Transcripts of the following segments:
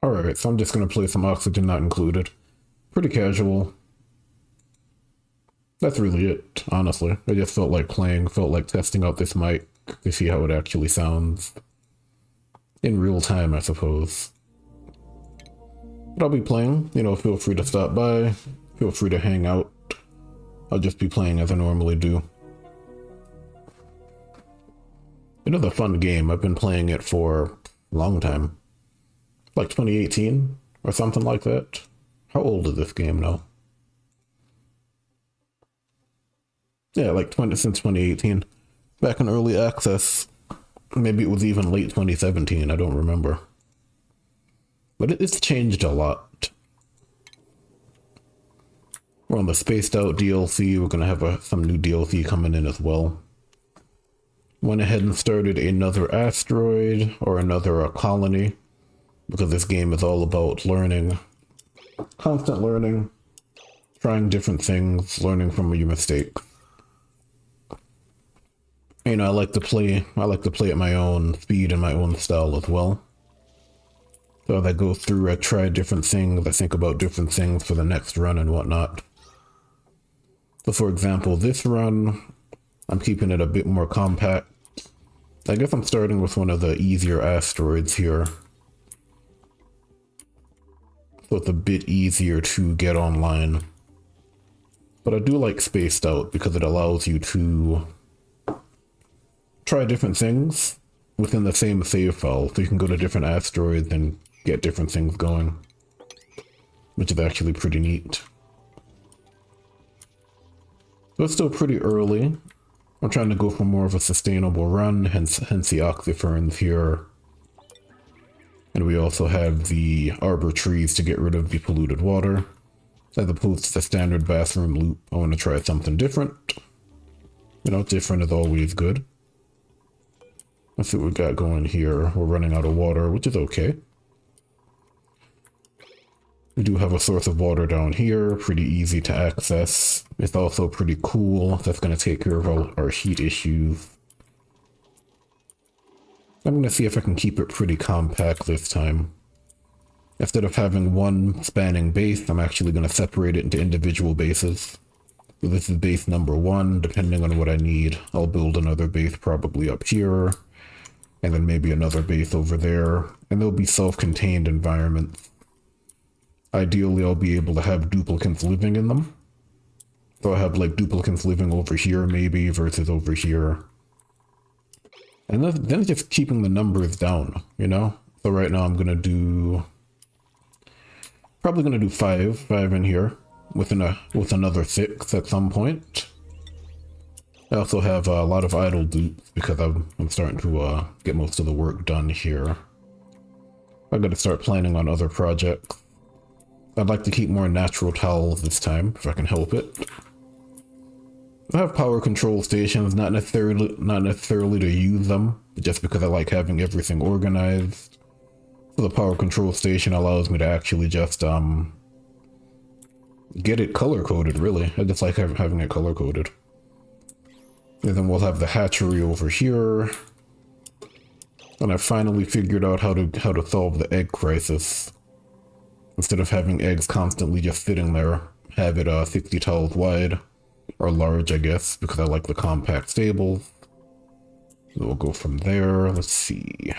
Alright, so I'm just gonna play some Oxygen Not Included. Pretty casual. That's really it, honestly. I just felt like playing, felt like testing out this mic to see how it actually sounds. In real time, I suppose. But I'll be playing, feel free to stop by, feel free to hang out. I'll just be playing as I normally do. It is a fun game. I've been playing it for a long time. Like 2018 or something like that. How old is this game now? Yeah, like since 2018. Back in early access. Maybe it was even late 2017, I don't remember. But it's changed a lot. We're on the Spaced Out DLC, we're gonna have some new DLC coming in as well. Went ahead and started another asteroid, or another colony, because this game is all about learning. Constant learning, trying different things, learning from your mistakes. I like to play at my own speed and my own style as well. So as I go through, I try different things, I think about different things for the next run and whatnot. So for example, this run, I'm keeping it a bit more compact. I guess I'm starting with one of the easier asteroids here. So it's a bit easier to get online. But I do like Spaced Out because it allows you to try different things within the same save file. So you can go to different asteroids and get different things going, which is actually pretty neat. So it's still pretty early. I'm trying to go for more of a sustainable run, hence the Oxyferns here. And we also have the arbor trees to get rid of the polluted water. As opposed to the standard bathroom loop, I want to try something different. Different is always good. Let's see what we got going here. We're running out of water, which is okay. We do have a source of water down here, pretty easy to access. It's also pretty cool. That's going to take care of all our heat issues. I'm going to see if I can keep it pretty compact this time. Instead of having one spanning base, I'm actually going to separate it into individual bases. So this is base number 1, depending on what I need. I'll build another base probably up here, and then maybe another base over there, and they'll be self-contained environments. Ideally, I'll be able to have duplicates living in them. So I have like duplicates living over here maybe versus over here. And then just keeping the numbers down, So right now I'm probably gonna do five in here with another 6 at some point. I also have a lot of idle dupes because I'm starting to get most of the work done here. I gotta start planning on other projects. I'd like to keep more natural towels this time, if I can help it. I have power control stations, not necessarily to use them, but just because I like having everything organized. So the power control station allows me to actually just get it color-coded, really. I just like having it color-coded. And then we'll have the hatchery over here. And I finally figured out how to solve the egg crisis. Instead of having eggs constantly just sitting there, have it 60 tiles wide, or large I guess, because I like the compact stables. So we'll go from there. Let's see.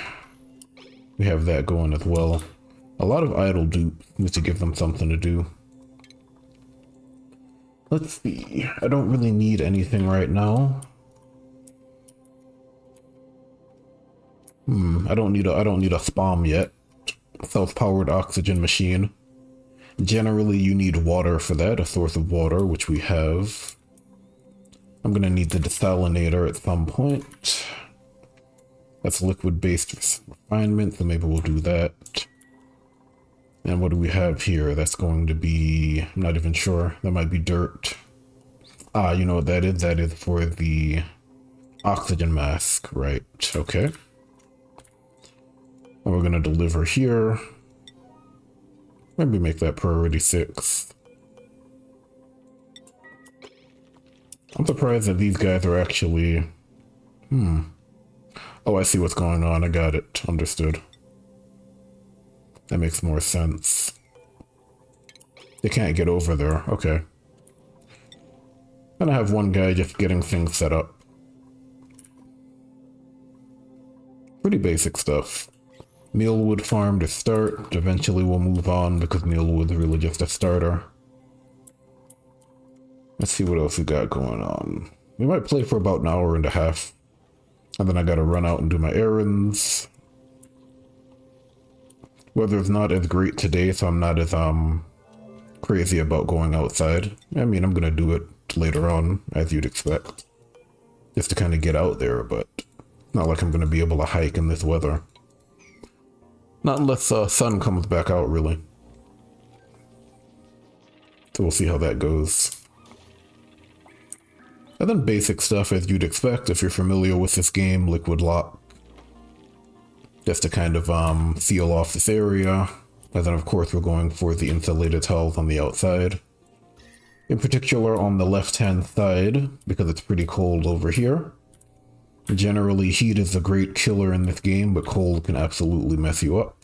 We have that going as well. A lot of idle dupes, need to give them something to do. Let's see. I don't really need anything right now. I don't need a SPOM yet. Self-powered oxygen machine. Generally, you need water for that, a source of water, which we have. I'm gonna need the desalinator at some point. That's liquid-based refinement, so maybe we'll do that. And what do we have here? That's going to be, I'm not even sure. That might be dirt. Ah, you know what that is? That is for the oxygen mask, right? Okay. And we're gonna deliver here. Maybe make that priority 6. I'm surprised that these guys are actually... Oh, I see what's going on. I got it. Understood. That makes more sense. They can't get over there. Okay. And I have one guy just getting things set up. Pretty basic stuff. Mealwood farm to start. Eventually we'll move on because Mealwood's really just a starter. Let's see what else we got going on. We might play for about an hour and a half. And then I gotta run out and do my errands. Weather's not as great today, so I'm not as crazy about going outside. I mean, I'm gonna do it later on, as you'd expect. Just to kind of get out there, but not like I'm gonna be able to hike in this weather. Not unless sun comes back out, really. So we'll see how that goes. And then basic stuff as you'd expect if you're familiar with this game, Liquid Lock. Just to kind of seal off this area. And then of course we're going for the insulated tiles on the outside. In particular on the left-hand side, because it's pretty cold over here. Generally, heat is a great killer in this game, but cold can absolutely mess you up.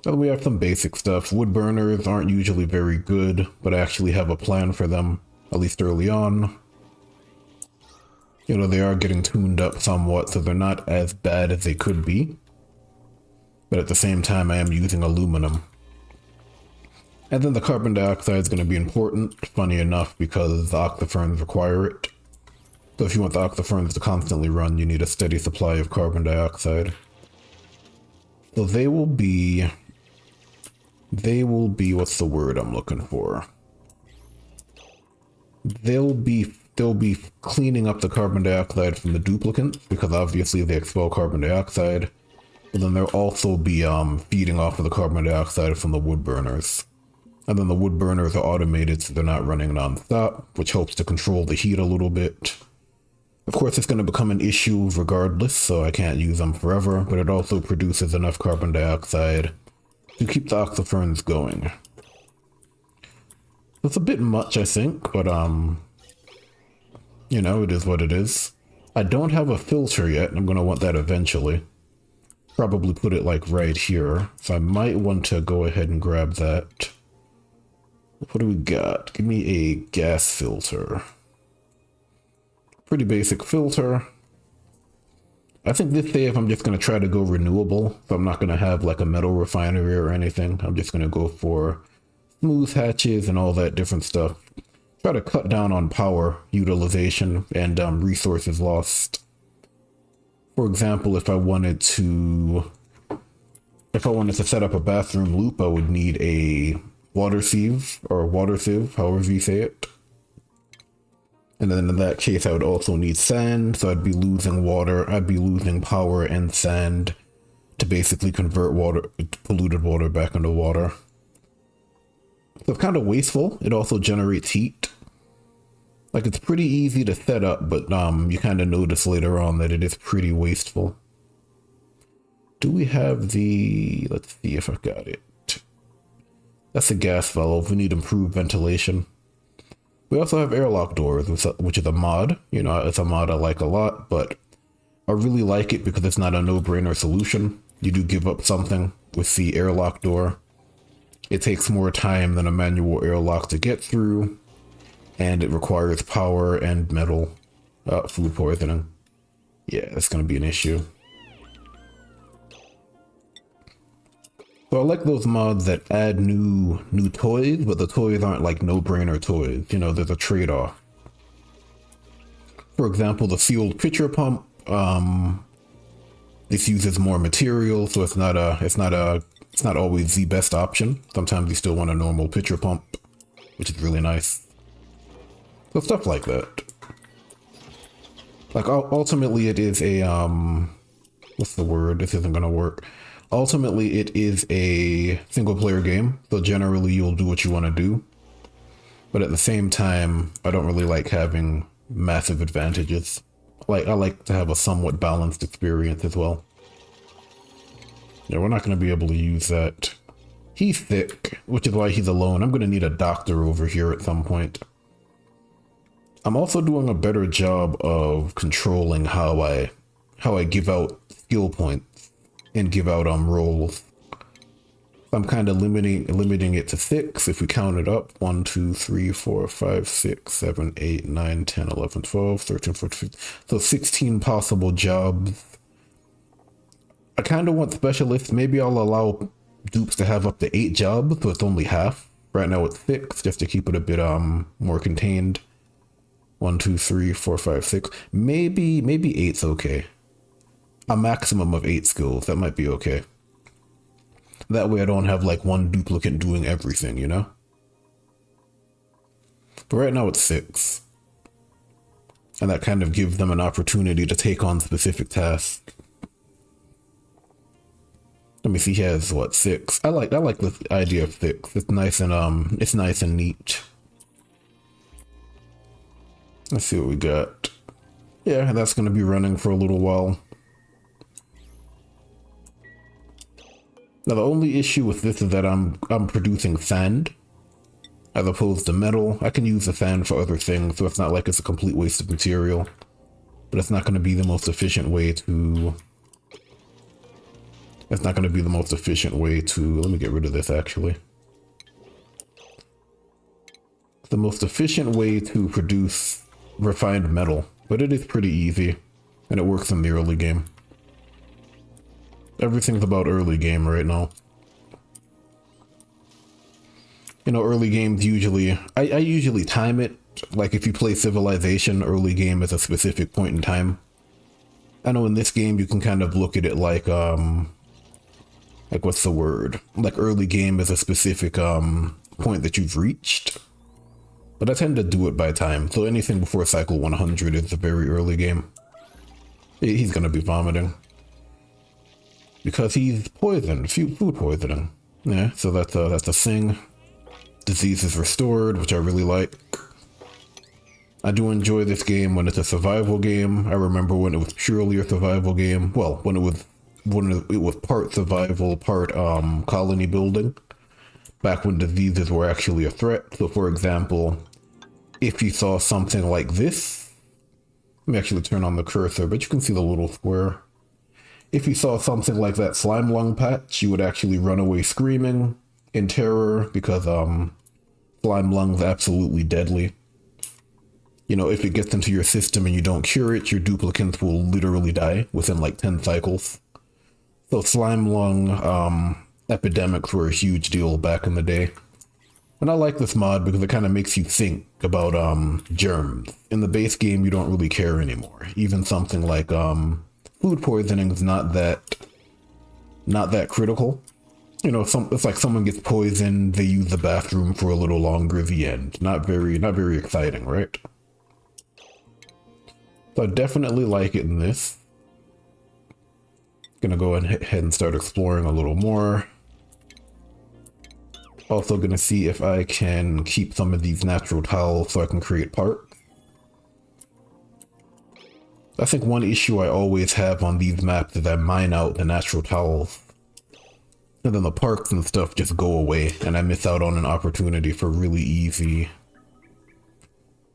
Then we have some basic stuff. Wood burners aren't usually very good, but I actually have a plan for them, at least early on. You know, they are getting tuned up somewhat, so they're not as bad as they could be. But at the same time, I am using aluminum. And then the carbon dioxide is going to be important, funny enough, because the octoferns require it. So if you want the octoferns to constantly run, you need a steady supply of carbon dioxide. So they will be, what's the word I'm looking for? They'll be cleaning up the carbon dioxide from the duplicants, because obviously they expel carbon dioxide. But then they'll also be feeding off of the carbon dioxide from the wood burners. And then the wood burners are automated, so they're not running non-stop, which helps to control the heat a little bit. Of course, it's going to become an issue regardless, so I can't use them forever, but it also produces enough carbon dioxide to keep the octoferns going. It's a bit much, I think, but you know, it is what it is. I don't have a filter yet, and I'm going to want that eventually. Probably put it like right here, so I might want to go ahead and grab that. What do we got? Give me a gas filter. Pretty basic filter. I think this save I'm just going to try to go renewable, so I'm not going to have like a metal refinery or anything. I'm just going to go for smooth hatches and all that different stuff. Try to cut down on power utilization and resources lost. For example, if I wanted to set up a bathroom loop, I would need a water sieve, or water sieve, however you say it. And then in that case, I would also need sand, so I'd be losing water, I'd be losing power and sand to basically convert polluted water back into water. So it's kind of wasteful. It also generates heat. Like, it's pretty easy to set up, but you kind of notice later on that it is pretty wasteful. Do we have the... let's see if I've got it. That's a gas valve. We need improved ventilation. We also have airlock doors, which is a mod. You know, it's a mod I like a lot, but I really like it because it's not a no-brainer solution. You do give up something with the airlock door. It takes more time than a manual airlock to get through, and it requires power and metal. Food poisoning. Yeah, that's going to be an issue. So I like those mods that add new toys, but the toys aren't like no-brainer toys. You know, there's a trade-off. For example, the sealed pitcher pump, this uses more material, so it's not always the best option. Sometimes you still want a normal pitcher pump, which is really nice. So stuff like that. Like, ultimately it is a, what's the word? This isn't gonna work. Ultimately, it is a single-player game, so generally you'll do what you want to do. But at the same time, I don't really like having massive advantages. Like, I like to have a somewhat balanced experience as well. Yeah, we're not going to be able to use that. He's thick, which is why he's alone. I'm going to need a doctor over here at some point. I'm also doing a better job of controlling how I give out skill points and give out roles. I'm kind of limiting it to 6. If we count it up, 1, 2, 3, 4, 5, 6, 7, 8, 9, 10, 11, 12, 13, 14, 15. So 16 possible jobs. I kind of want specialists. Maybe I'll allow dupes to have up to 8 jobs, so it's only half. Right now it's 6, just to keep it a bit more contained. 1, 2, 3, 4, 5, 6. Maybe 8's okay. A maximum of 8 skills. That might be okay. That way I don't have like one duplicate doing everything, you know? But right now it's 6. And that kind of gives them an opportunity to take on specific tasks. Let me see, he has what, 6? I like the idea of 6. It's nice and neat. Let's see what we got. Yeah, that's gonna be running for a little while. Now the only issue with this is that I'm producing sand as opposed to metal. I can use the sand for other things, so it's not like it's a complete waste of material. But it's not going to be the most efficient way to... It's not going to be the most efficient way to... Let me get rid of this, actually. The most efficient way to produce refined metal, but it is pretty easy, and it works in the early game. Everything's about early game right now. You know, early games usually... I usually time it. Like if you play Civilization, early game is a specific point in time. I know in this game you can kind of look at it like what's the word? Like early game is a specific point that you've reached. But I tend to do it by time. So anything before cycle 100 is a very early game. He's gonna be vomiting. Because he's poisoned, food poisoning. Yeah, so that's a thing. Disease is restored, which I really like. I do enjoy this game when it's a survival game. I remember when it was purely a survival game. Well, when it was part survival, part colony building. Back when diseases were actually a threat. So for example, if you saw something like this, let me actually turn on the cursor, but you can see the little square. If you saw something like that slime lung patch, you would actually run away screaming in terror because slime lung's absolutely deadly. You know, if it gets into your system and you don't cure it, your duplicates will literally die within like 10 cycles. So slime lung epidemics were a huge deal back in the day. And I like this mod because it kind of makes you think about germs. In the base game, you don't really care anymore. Even something like food poisoning is not that critical. You know, it's like someone gets poisoned, they use the bathroom for a little longer, the end. Not very exciting, right? So I definitely like it in this. Gonna go ahead and start exploring a little more. Also gonna see if I can keep some of these natural tiles so I can create parks. I think one issue I always have on these maps is I mine out the natural tiles. And then the parks and stuff just go away, and I miss out on an opportunity for really easy,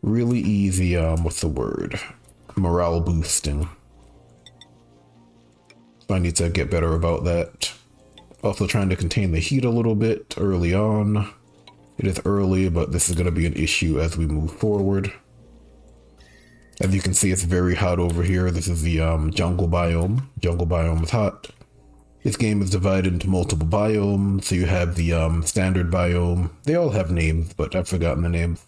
what's the word? Morale boosting. So I need to get better about that. Also trying to contain the heat a little bit early on. It is early, but this is going to be an issue as we move forward. As you can see, it's very hot over here. This is the jungle biome. Jungle biome is hot. This game is divided into multiple biomes. So you have the standard biome. They all have names, but I've forgotten the names.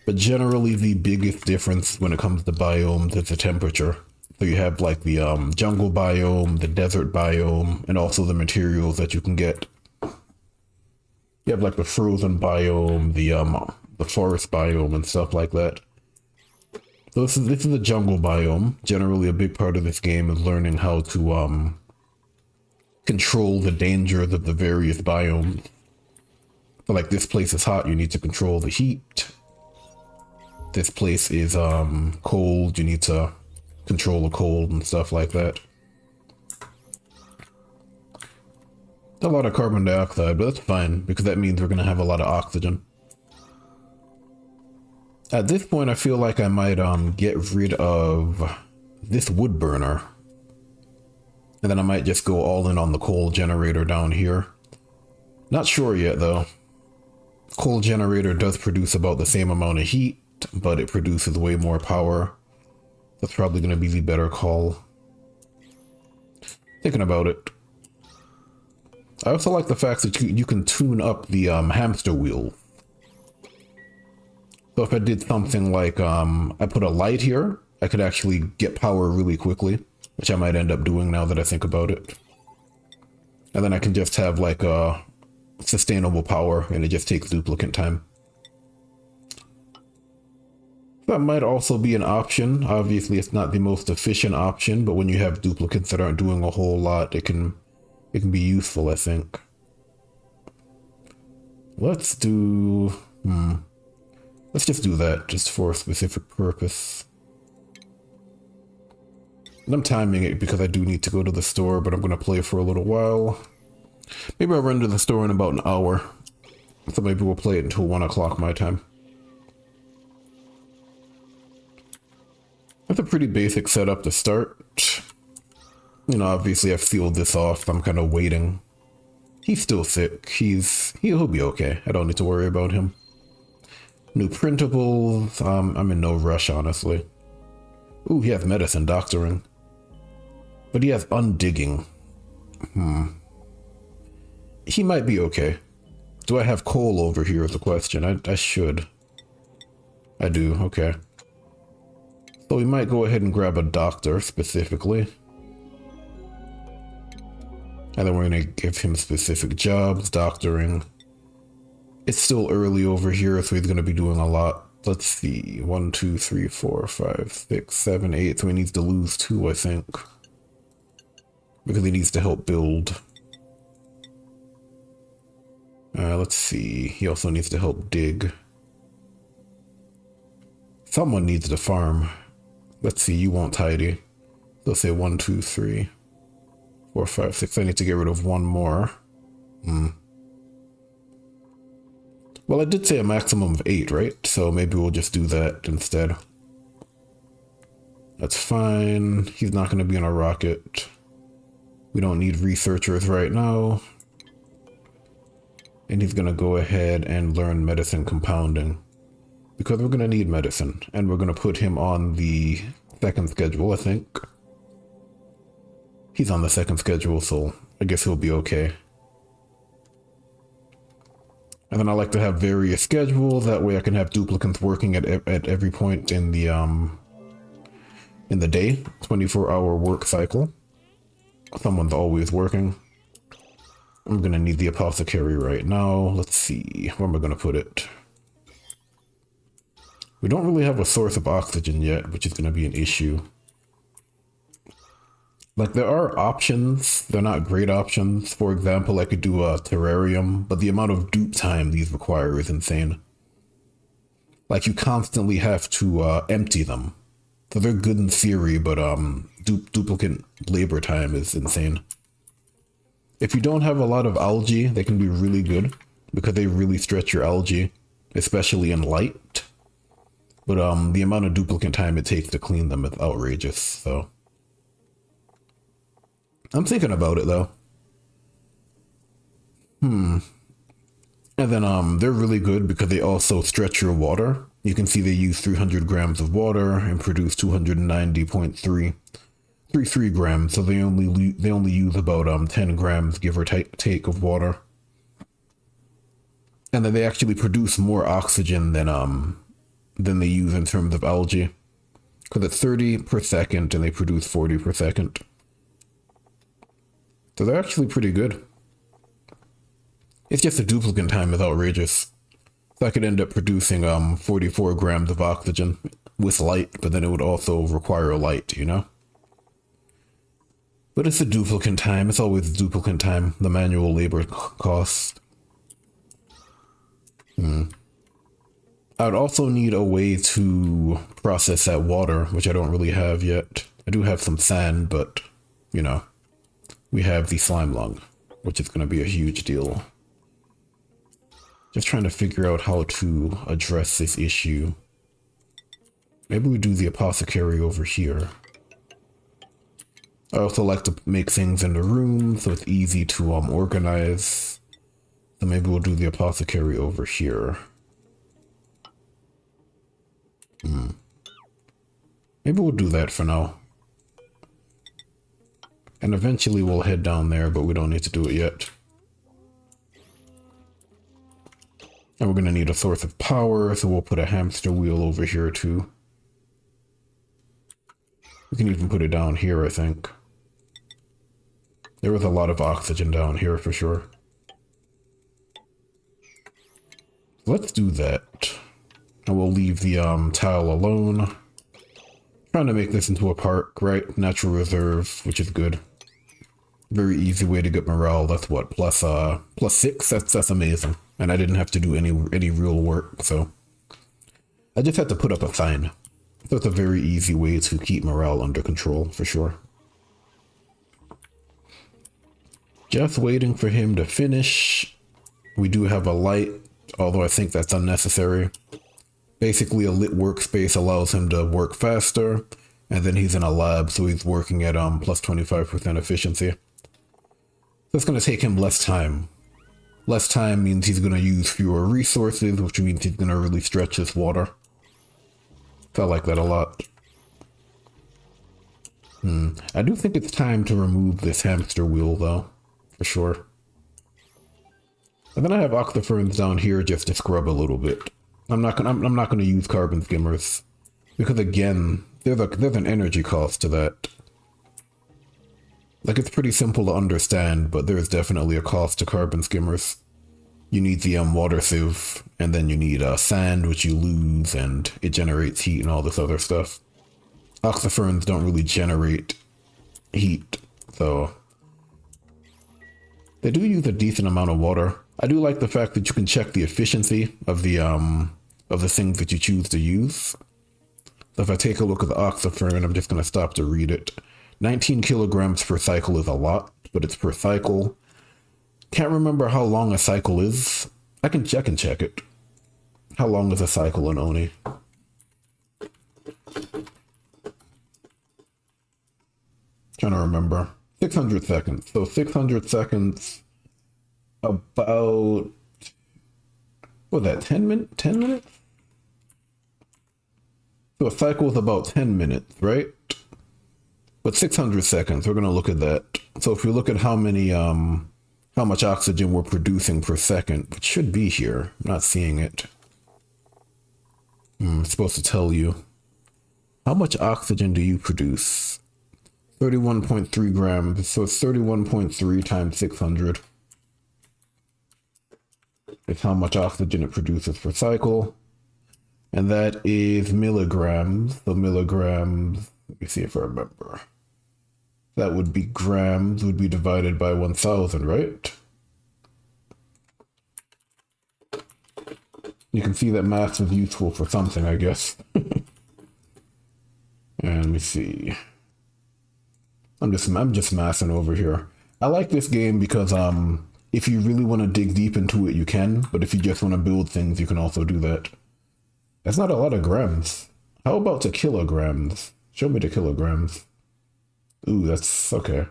But generally, the biggest difference when it comes to biomes is the temperature. So you have like the jungle biome, the desert biome, and also the materials that you can get. You have like the frozen biome, the forest biome, and stuff like that. So this is a jungle biome. Generally, a big part of this game is learning how to control the dangers of the various biomes. So like this place is hot, you need to control the heat. This place is cold, you need to control the cold and stuff like that. A lot of carbon dioxide, but that's fine because that means we're going to have a lot of oxygen. At this point, I feel like I might get rid of this wood burner. And then I might just go all in on the coal generator down here. Not sure yet though. Coal generator does produce about the same amount of heat, but it produces way more power. That's probably going to be the better call. Thinking about it. I also like the fact that you can tune up the hamster wheel. So if I did something like I put a light here, I could actually get power really quickly, which I might end up doing now that I think about it. And then I can just have like a sustainable power and it just takes duplicate time. That might also be an option. Obviously it's not the most efficient option, but when you have duplicates that aren't doing a whole lot, it can be useful, I think. Let's do let's just do that just for a specific purpose. And I'm timing it because I do need to go to the store, but I'm going to play for a little while. Maybe I'll run to the store in about an hour. So maybe we'll play it until 1 o'clock my time. That's a pretty basic setup to start. You know, obviously I've sealed this off. I'm kind of waiting. He's still sick. He'll be okay. I don't need to worry about him. New printables. I'm in no rush, honestly. Ooh, he has medicine, doctoring. But he has undigging. He might be okay. Do I have coal over here is the question. I should. I do, okay. So we might go ahead and grab a doctor specifically. And then we're going to give him specific jobs, doctoring. It's still early over here, so he's going to be doing a lot. Let's see. 1, 2, 3, 4, 5, 6, 7, 8. So he needs to lose 2, I think. Because he needs to help build. Let's see. He also needs to help dig. Someone needs to farm. Let's see. You won't tidy. Let's say 1, 2, 3, 4, 5, 6. I need to get rid of 1 more. Well, I did say a maximum of 8, right? So maybe we'll just do that instead. That's fine. He's not going to be on a rocket. We don't need researchers right now. And he's going to go ahead and learn medicine compounding. Because we're going to need medicine. And we're going to put him on the second schedule, I think. He's on the second schedule, so I guess he'll be okay. And then I like to have various schedules. That way I can have duplicates working at every point in the day. 24-hour work cycle. Someone's always working. I'm going to need the apothecary right now. Let's see. Where am I going to put it? We don't really have a source of oxygen yet, which is going to be an issue. Like, there are options. They're not great options. For example, I could do a terrarium, but the amount of dupe time these require is insane. Like, you constantly have to empty them. So they're good in theory, but duplicate labor time is insane. If you don't have a lot of algae, they can be really good because they really stretch your algae, especially in light. But the amount of duplicate time it takes to clean them is outrageous, so. I'm thinking about it though. And then they're really good because they also stretch your water. You can see they use 300 grams of water and produce 290.33 grams. So they only use about 10 grams, give or take, of water. And then they actually produce more oxygen than they use in terms of algae. Because it's 30 per second and they produce 40 per second. So they're actually pretty good. It's just the duplicate time is outrageous. So I could end up producing 44 grams of oxygen with light, but then it would also require light, you know? But it's the duplicate time. It's always the duplicate time, the manual labor cost. I'd also need a way to process that water, which I don't really have yet. I do have some sand, but, you know, we have the slime lung, which is going to be a huge deal. Just trying to figure out how to address this issue. Maybe we do the apothecary over here. I also like to make things in the room so it's easy to organize. So maybe we'll do the apothecary over here. Maybe we'll do that for now. And eventually we'll head down there, but we don't need to do it yet. And we're going to need a source of power, so we'll put a hamster wheel over here too. We can even put it down here, I think. There was a lot of oxygen down here for sure. Let's do that. And we'll leave the tile alone. Trying to make this into a park, right? Natural reserve, which is good. Very easy way to get morale. That's what, plus 6? That's amazing. And I didn't have to do any real work, so I just had to put up a sign. So it's a very easy way to keep morale under control, for sure. Just waiting for him to finish. We do have a light, although I think that's unnecessary. Basically, a lit workspace allows him to work faster, and then he's in a lab, so he's working at plus 25% efficiency. So it's going to take him less time. Less time means he's going to use fewer resources, which means he's going to really stretch his water. So I like that a lot. I do think it's time to remove this hamster wheel, though, for sure. And then I have octoferns down here just to scrub a little bit. I'm not gonna use carbon skimmers because again, there's an energy cost to that. Like, it's pretty simple to understand, but there's definitely a cost to carbon skimmers. You need the water sieve, and then you need sand, which you lose, and it generates heat and all this other stuff. Octoferns don't really generate heat, so they do use a decent amount of water. I do like the fact that you can check the efficiency of the things that you choose to use. So if I take a look at the octofern, I'm just going to stop to read it. 19 kilograms per cycle is a lot, but it's per cycle. Can't remember how long a cycle is. I can check it. How long is a cycle in Oni? Trying to remember. 600 seconds. So 600 seconds, about, what was that, 10 minutes? So a cycle is about 10 minutes, right? But 600 seconds, we're going to look at that. So if we look at how much oxygen we're producing per second, which should be here, I'm not seeing it. It's supposed to tell you. How much oxygen do you produce? 31.3 grams, so it's 31.3 times 600. It's how much oxygen it produces per cycle. And that is milligrams. So milligrams, let me see if I remember. That would be grams, would be divided by 1,000, right? You can see that math is useful for something, I guess. And let me see. I'm just massing over here. I like this game because if you really want to dig deep into it, you can. But if you just want to build things, you can also do that. That's not a lot of grams. How about the kilograms? Show me the kilograms. Ooh, that's okay.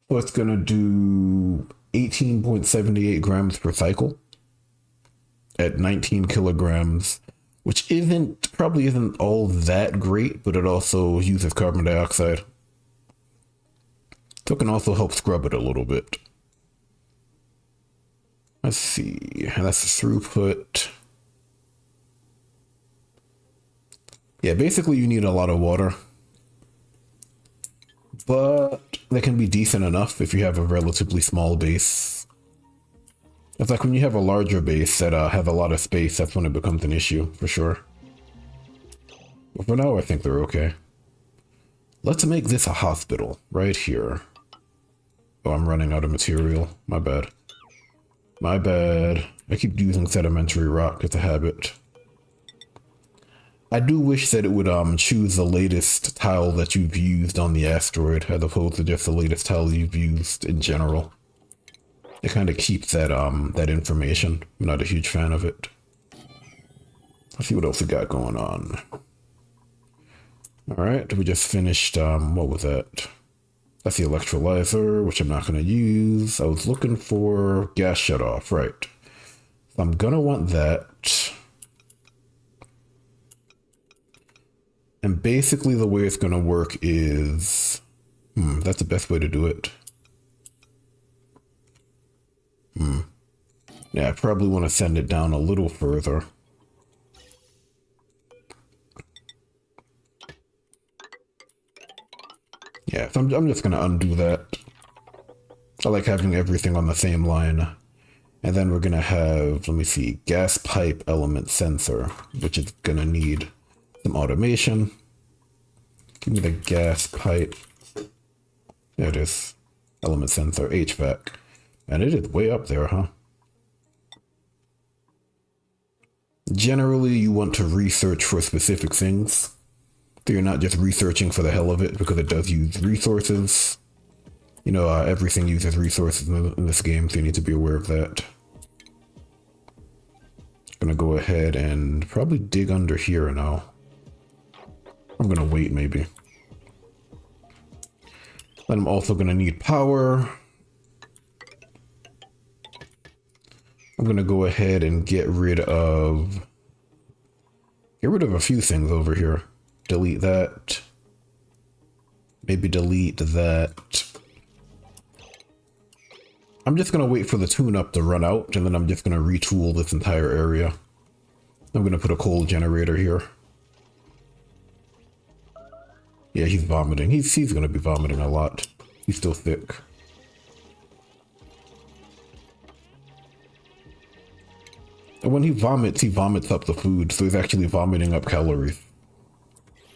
So it's gonna do 18.78 grams per cycle at 19 kilograms, which probably isn't all that great, but it also uses carbon dioxide. So it can also help scrub it a little bit. Let's see, that's the throughput. Yeah, basically you need a lot of water, but they can be decent enough if you have a relatively small base. It's like when you have a larger base that have a lot of space, that's when it becomes an issue, for sure. But for now, I think they're okay. Let's make this a hospital, right here. Oh, I'm running out of material. My bad. My bad. I keep using sedimentary rock. It's a habit. I do wish that it would choose the latest tile that you've used on the asteroid as opposed to just the latest tile you've used in general. It kind of keeps that that information. I'm not a huge fan of it. Let's see what else we got going on. All right, we just finished, what was that? That's the electrolyzer, which I'm not going to use. I was looking for gas shutoff, right. So I'm going to want that. And basically the way it's going to work is... that's the best way to do it. Yeah, I probably want to send it down a little further. Yeah, so I'm just going to undo that. I like having everything on the same line. And then we're going to have, let me see, gas pipe element sensor, which is going to need some automation. Give me the gas pipe. There it is. Element sensor, HVAC. And it is way up there, huh? Generally, you want to research for specific things. So you're not just researching for the hell of it, because it does use resources. You know, everything uses resources in this game, so you need to be aware of that. Gonna go ahead and probably dig under here now. I'm gonna wait, maybe. Then I'm also gonna need power. I'm gonna go ahead and get rid of a few things over here. Delete that. Maybe delete that. I'm just gonna wait for the tune-up to run out, and then I'm just gonna retool this entire area. I'm gonna put a coal generator here. Yeah, he's vomiting. He's gonna be vomiting a lot. He's still thick. And when he vomits up the food, so he's actually vomiting up calories.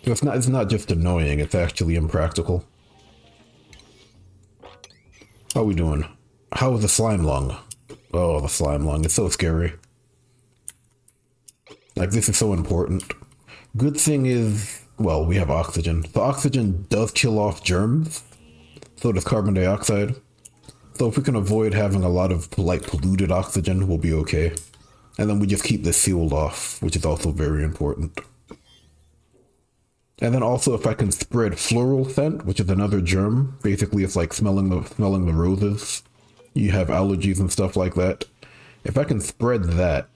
So it's not just annoying, it's actually impractical. How are we doing? How is the slime lung? Oh, the slime lung, it's so scary. Like, this is so important. Good thing is, well, we have oxygen. So oxygen does kill off germs. So does carbon dioxide. So if we can avoid having a lot of, like, polluted oxygen, we'll be okay. And then we just keep this sealed off, which is also very important. And then also, if I can spread floral scent, which is another germ, basically it's like smelling the roses. You have allergies and stuff like that. If I can spread that,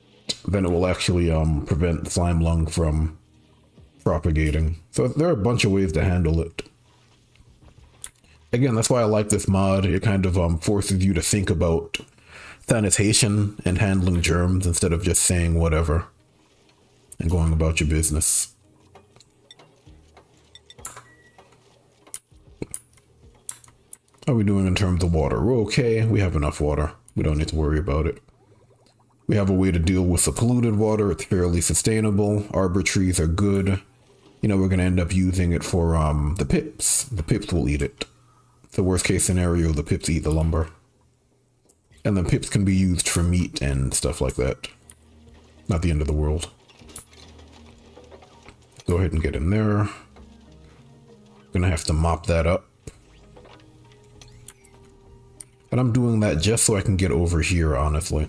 then it will actually prevent slime lung from propagating. So there are a bunch of ways to handle it. Again, that's why I like this mod. It kind of forces you to think about sanitation and handling germs instead of just saying whatever and going about your business. How are we doing in terms of water? We're okay. We have enough water. We don't need to worry about it. We have a way to deal with the polluted water. It's fairly sustainable. Arbor trees are good. You know, we're going to end up using it for the pips. The pips will eat it. The worst case scenario, the pips eat the lumber. And then pips can be used for meat and stuff like that. Not the end of the world. Go ahead and get in there. Gonna have to mop that up. And I'm doing that just so I can get over here, honestly.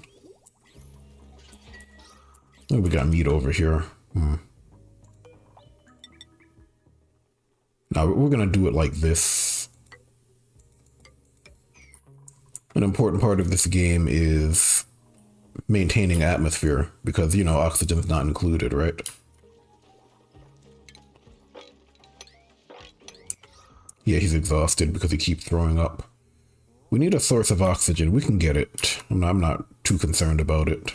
Oh, we got meat over here. Now, we're gonna do it like this. An important part of this game is maintaining atmosphere, because, you know, oxygen is not included, right? Yeah, he's exhausted because he keeps throwing up. We need a source of oxygen. We can get it. I'm not too concerned about it.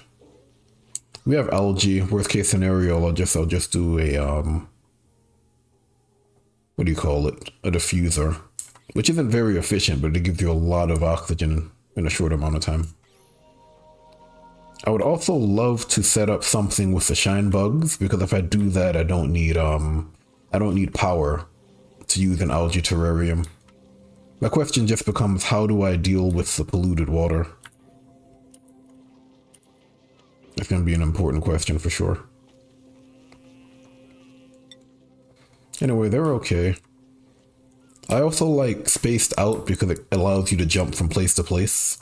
We have algae. Worst case scenario, I'll just do a what do you call it? A diffuser, which isn't very efficient, but it gives you a lot of oxygen in a short amount of time. I would also love to set up something with the shine bugs, because if I do that, I don't need power to use an algae terrarium. My question just becomes, how do I deal with the polluted water? That's going to be an important question for sure. Anyway, they're okay. I also like spaced out because it allows you to jump from place to place.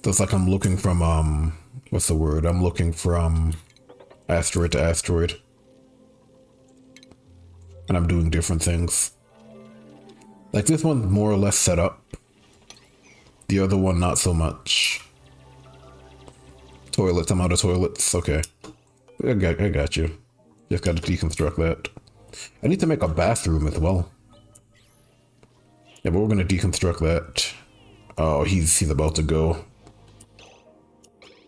So it's like I'm looking from, what's the word? I'm looking from asteroid to asteroid. And I'm doing different things. Like this one's more or less set up. The other one, not so much. Toilets, I'm out of toilets. Okay. I got you. Just gotta deconstruct that. I need to make a bathroom as well. Yeah, but we're gonna deconstruct that. Oh, he's about to go.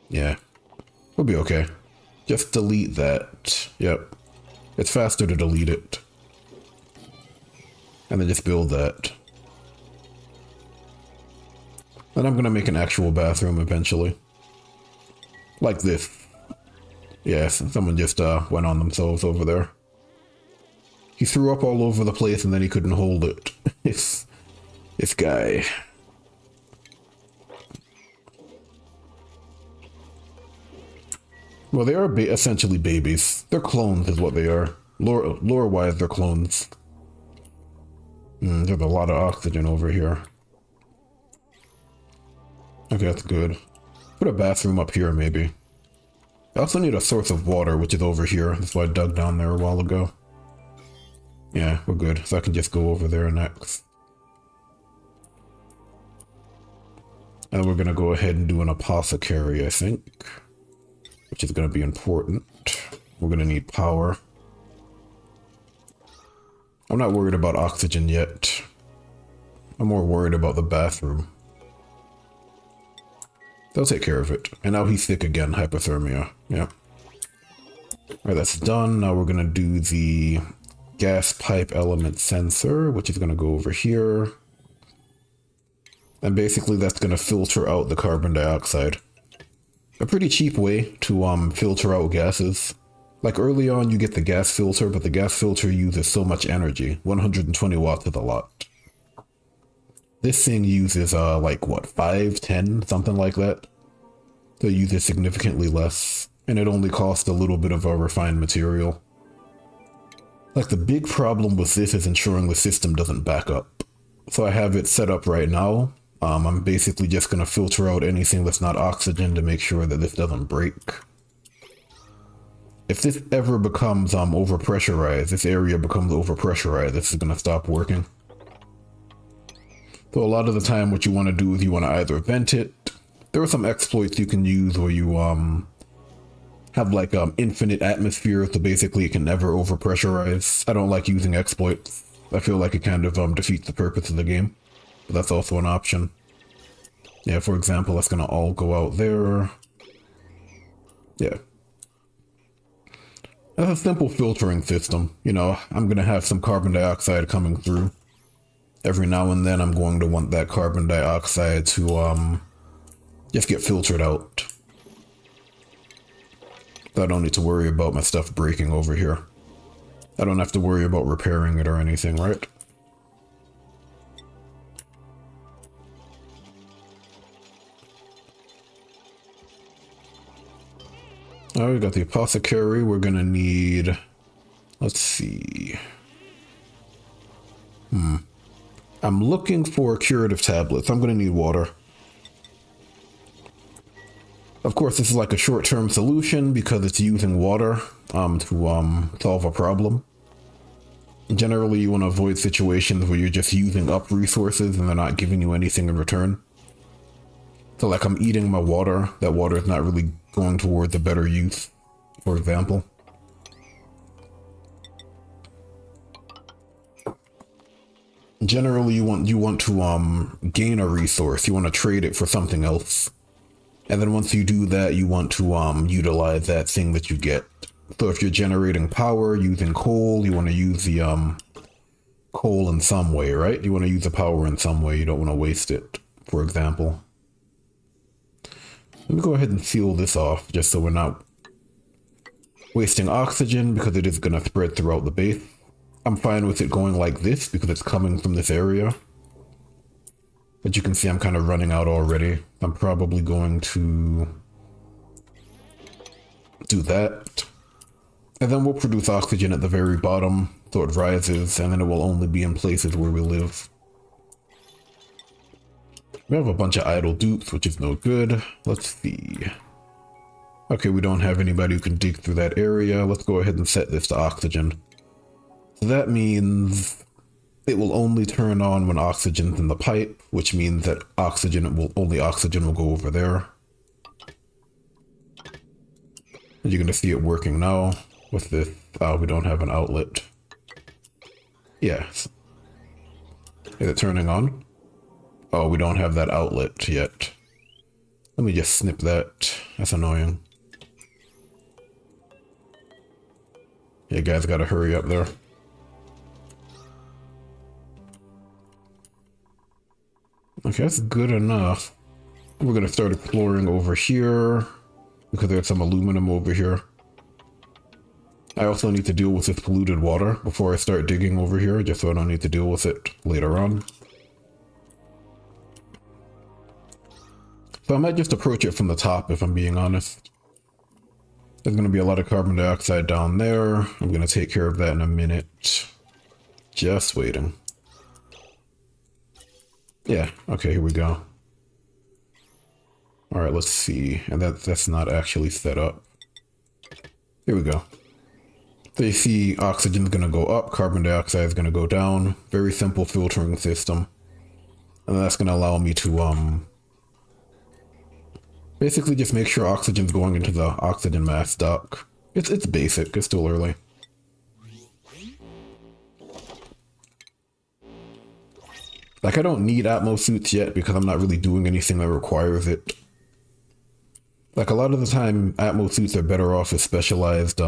Yeah. We'll be okay. Just delete that. Yep. It's faster to delete it. And then just build that. And I'm gonna make an actual bathroom eventually. Like this. Yes, someone just went on themselves over there. He threw up all over the place and then he couldn't hold it. This guy. Well, they are essentially babies. They're clones is what they are. Lore-wise, they're clones. There's a lot of oxygen over here. Okay, that's good. Put a bathroom up here, maybe. I also need a source of water, which is over here. That's why I dug down there a while ago. Yeah, we're good. So I can just go over there next. And we're going to go ahead and do an apothecary, I think. Which is going to be important. We're going to need power. I'm not worried about oxygen yet. I'm more worried about the bathroom. They'll take care of it. And now he's sick again, hypothermia. Yeah. Alright, that's done. Now we're going to do the gas pipe element sensor, which is going to go over here. And basically that's going to filter out the carbon dioxide. A pretty cheap way to filter out gases. Like early on you get the gas filter, but the gas filter uses so much energy. 120 watts is a lot. This thing uses like what, 5, 10, something like that. So it uses significantly less, and it only costs a little bit of a refined material. Like the big problem with this is ensuring the system doesn't back up. So I have it set up right now. I'm basically just going to filter out anything that's not oxygen to make sure that this doesn't break. If this ever becomes overpressurized, this area becomes overpressurized, this is going to stop working. So a lot of the time what you want to do is you want to either vent it. There are some exploits you can use where you have like infinite atmosphere, so basically it can never overpressurize. I don't like using exploits. I feel like it kind of defeats the purpose of the game. But that's also an option. Yeah, for example, that's going to all go out there. Yeah. That's a simple filtering system. You know, I'm going to have some carbon dioxide coming through. Every now and then I'm going to want that carbon dioxide to just get filtered out. So I don't need to worry about my stuff breaking over here. I don't have to worry about repairing it or anything, right? Oh, we got the apothecary. We're gonna need... Let's see... I'm looking for curative tablets. I'm gonna need water. Of course, this is like a short-term solution because it's using water to solve a problem. Generally, you want to avoid situations where you're just using up resources and they're not giving you anything in return. So like I'm eating my water, that water is not really going towards a better use, for example. Generally, you want to gain a resource. You want to trade it for something else. And then once you do that, you want to utilize that thing that you get. So if you're generating power using coal, you want to use the coal in some way, right? You want to use the power in some way. You don't want to waste it, for example. Let me go ahead and seal this off just so we're not wasting oxygen because it is going to spread throughout the base. I'm fine with it going like this because it's coming from this area. But you can see I'm kind of running out already. I'm probably going to do that. And then we'll produce oxygen at the very bottom so it rises, and then it will only be in places where we live. We have a bunch of idle dupes, which is no good. Let's see. Okay, we don't have anybody who can dig through that area. Let's go ahead and set this to oxygen. So that means it will only turn on when oxygen's in the pipe, which means that only oxygen will go over there. And you're going to see it working now with this. We don't have an outlet. Yes. Is it turning on? Oh, we don't have that outlet yet. Let me just snip that. That's annoying. Yeah, guys, gotta hurry up there. Okay, that's good enough. We're gonna start exploring over here because there's some aluminum over here. I also need to deal with this polluted water before I start digging over here, just so I don't need to deal with it later on. So I might just approach it from the top if I'm being honest. There's going to be a lot of carbon dioxide down there. I'm going to take care of that in a minute. Just waiting. Yeah, okay, here we go. Alright, let's see. And that's not actually set up. Here we go. So you see oxygen's going to go up, carbon dioxide is going to go down. Very simple filtering system. And that's going to allow me to basically just make sure oxygen's going into the oxygen mass duct. It's basic, it's still early. Like, I don't need Atmos suits yet because I'm not really doing anything that requires it. Like, a lot of the time, Atmos suits are better off with specialized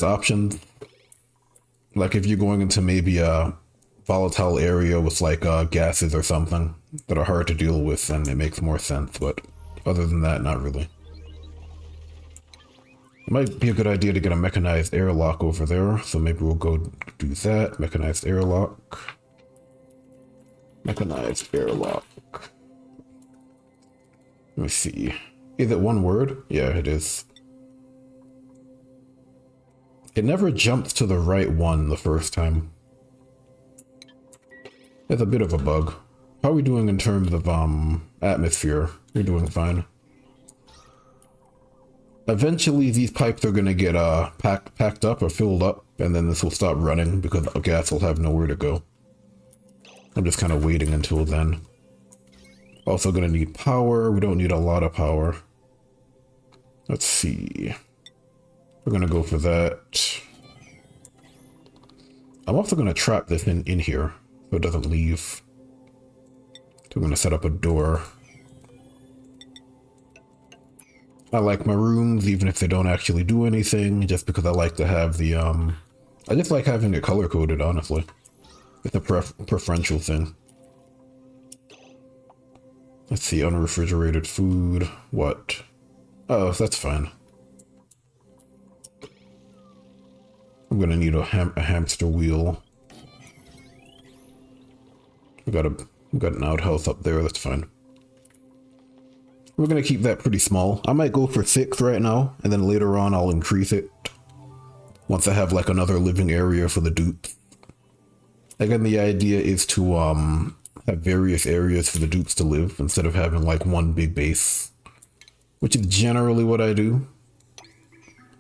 options. Like, if you're going into maybe a volatile area with like gases or something that are hard to deal with, then it makes more sense, but other than that, not really. It might be a good idea to get a mechanized airlock over there, so maybe we'll go do that. Mechanized airlock. Mechanized airlock. Let me see. Is it one word? Yeah, it is. It never jumped to the right one the first time. It's a bit of a bug. How are we doing in terms of atmosphere? We're doing fine. Eventually these pipes are gonna get packed up or filled up, and then this will stop running because the gas will have nowhere to go. I'm just kind of waiting until then. Also gonna need power. We don't need a lot of power. Let's see. We're gonna go for that. I'm also gonna trap this in here so it doesn't leave. So I'm gonna set up a door. I like my rooms even if they don't actually do anything, just because I like to have the I just like having it color coded, honestly. It's a preferential thing. Let's see, unrefrigerated food. What? Oh, that's fine. I'm gonna need a hamster wheel. We got an outhouse up there, that's fine. We're gonna keep that pretty small. I might go for 6 right now, and then later on I'll increase it once I have like another living area for the dupes. Again, the idea is to have various areas for the dupes to live instead of having like one big base, which is generally what I do.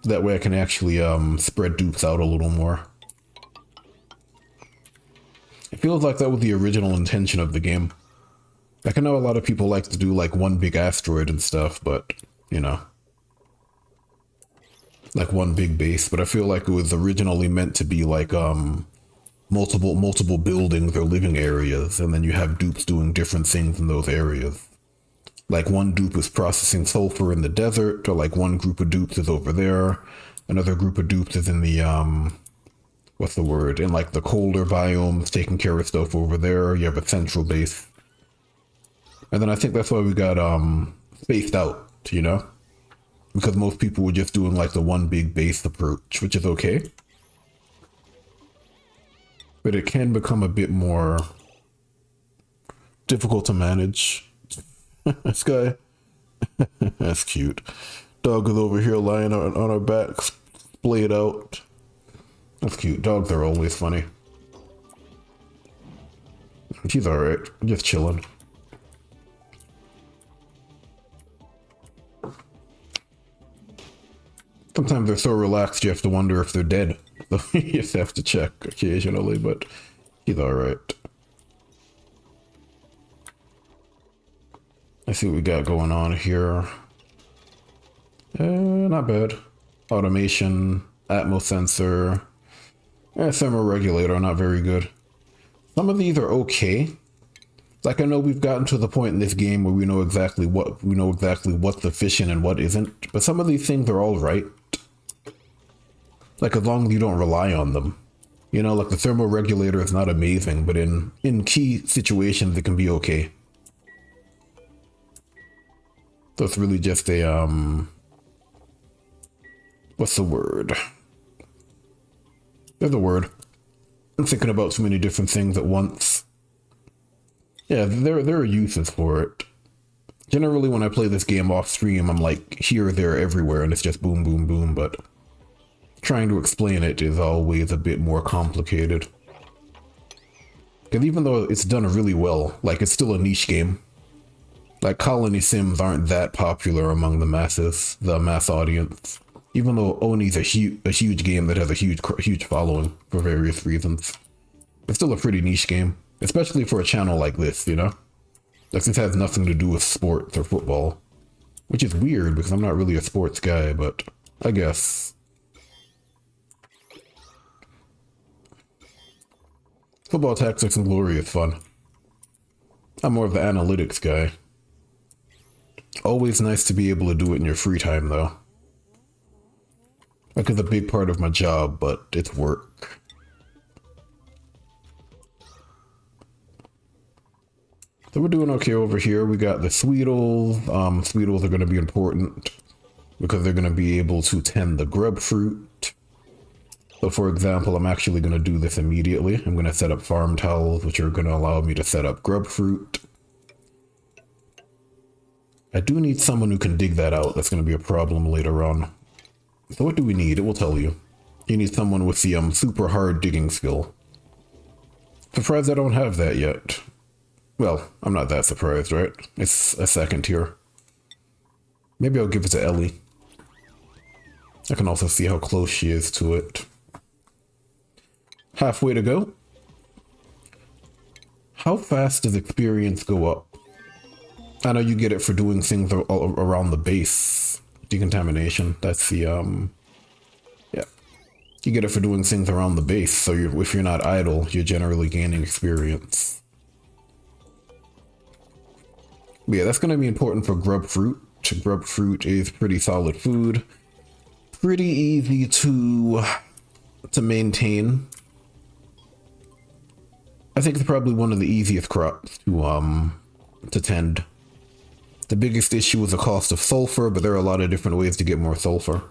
That way I can actually spread dupes out a little more. It feels like that was the original intention of the game. Like, I know a lot of people like to do like one big asteroid and stuff, but you know, like one big base, but I feel like it was originally meant to be like multiple buildings or living areas, and then you have dupes doing different things in those areas. Like one dupe is processing sulfur in the desert, or like one group of dupes is over there, another group of dupes is in the what's the word, in like the colder biomes taking care of stuff over there. You have a central base. And then I think that's why we got spaced out, you know? Because most people were just doing like the one big base approach, which is okay. But it can become a bit more difficult to manage. This guy. That's cute. Dog is over here lying on our backs, splayed out. That's cute. Dogs are always funny. She's alright. Just chilling. Sometimes they're so relaxed you have to wonder if they're dead. So you just have to check occasionally, but he's alright. Let's see what we got going on here. Not bad. Automation, Atmos sensor, thermoregulator, not very good. Some of these are okay. Like, I know we've gotten to the point in this game where we know exactly what's efficient and what isn't, but some of these things are all right. Like, as long as you don't rely on them. You know, like the thermoregulator is not amazing, but in key situations it can be okay. So it's really just a what's the word? There's a word. I'm thinking about so many different things at once. Yeah, there are uses for it. Generally, when I play this game off stream, I'm like here, there, everywhere, and it's just boom, boom, boom, but trying to explain it is always a bit more complicated. Because even though it's done really well, like, it's still a niche game. Like, colony sims aren't that popular among the masses, the mass audience. Even though Oni's a huge game that has a huge following for various reasons. It's still a pretty niche game, especially for a channel like this, you know? Like, this has nothing to do with sports or football. Which is weird, because I'm not really a sports guy, but I guess. Football Tactics and Glory is fun. I'm more of the analytics guy. Always nice to be able to do it in your free time, though. Like, it's a big part of my job, but it's work. So we're doing okay over here. We got the Sweetles. Sweetles are going to be important because they're going to be able to tend the grub fruit. So for example, I'm actually going to do this immediately. I'm going to set up farm towels, which are going to allow me to set up grub fruit. I do need someone who can dig that out. That's going to be a problem later on. So what do we need? It will tell you. You need someone with the super hard digging skill. Surprised I don't have that yet. Well, I'm not that surprised, right? It's a second tier. Maybe I'll give it to Ellie. I can also see how close she is to it. Halfway to go. How fast does experience go up? I know you get it for doing things around the base. Decontamination, that's the, yeah. You get it for doing things around the base, so if you're not idle, you're generally gaining experience. But yeah, that's going to be important for grub fruit. Grub fruit is pretty solid food. Pretty easy to maintain. I think it's probably one of the easiest crops to tend. The biggest issue is the cost of sulfur, but there are a lot of different ways to get more sulfur.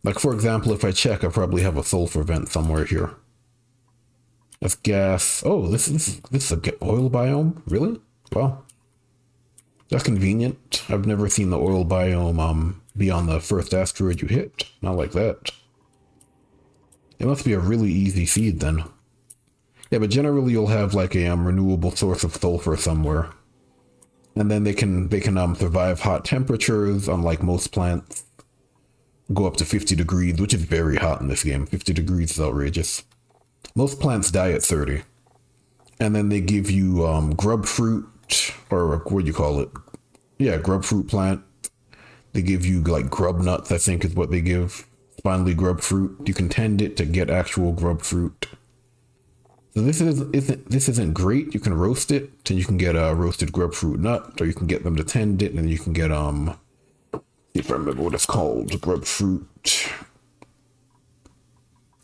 Like, for example, if I check, I probably have a sulfur vent somewhere here. That's gas. Oh, this is a oil biome? Really? Wow. That's convenient. I've never seen the oil biome be on the first asteroid you hit. Not like that. It must be a really easy seed then. Yeah, but generally you'll have like a renewable source of sulfur somewhere. And then they can survive hot temperatures, unlike most plants. Go up to 50 degrees, which is very hot in this game. 50 degrees is outrageous. Most plants die at 30. And then they give you grub fruit, or what do you call it? Yeah, grub fruit plant. They give you like grub nuts, I think is what they give. Finally, grub fruit. You can tend it to get actual grub fruit. So this isn't great. You can roast it, and you can get a roasted grub fruit nut, or you can get them to tend it, and you can get if I remember what it's called, grub fruit.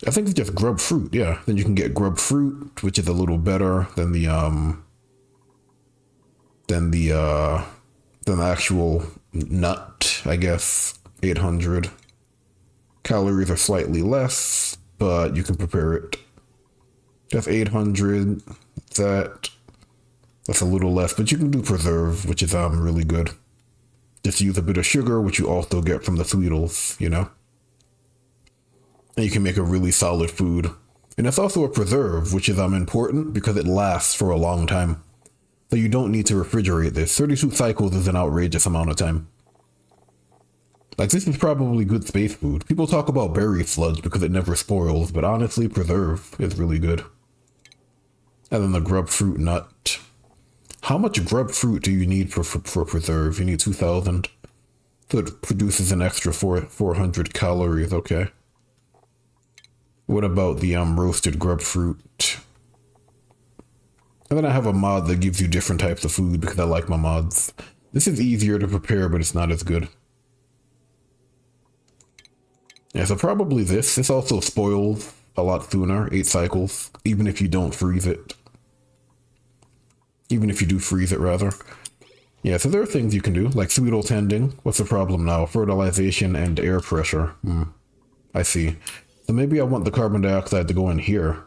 I think it's just grub fruit, yeah. Then you can get grub fruit, which is a little better than the actual nut, I guess. 800 calories are slightly less, but you can prepare it. That's 800. That's a little less, but you can do preserve, which is really good. Just use a bit of sugar, which you also get from the Sweetles, you know? And you can make a really solid food. And it's also a preserve, which is important because it lasts for a long time. So you don't need to refrigerate this. 32 cycles is an outrageous amount of time. Like, this is probably good space food. People talk about berry sludge because it never spoils, but honestly, preserve is really good. And then the grub fruit nut. How much grub fruit do you need for preserve? You need 2,000. So it produces an extra 400 calories, okay. What about the roasted grub fruit? And then I have a mod that gives you different types of food because I like my mods. This is easier to prepare, but it's not as good. Yeah, so probably this. This also spoils a lot sooner, 8 cycles, even if you don't freeze it. Even if you do freeze it, rather. Yeah, so there are things you can do, like sweetle tending. What's the problem now? Fertilization and air pressure. I see. So maybe I want the carbon dioxide to go in here.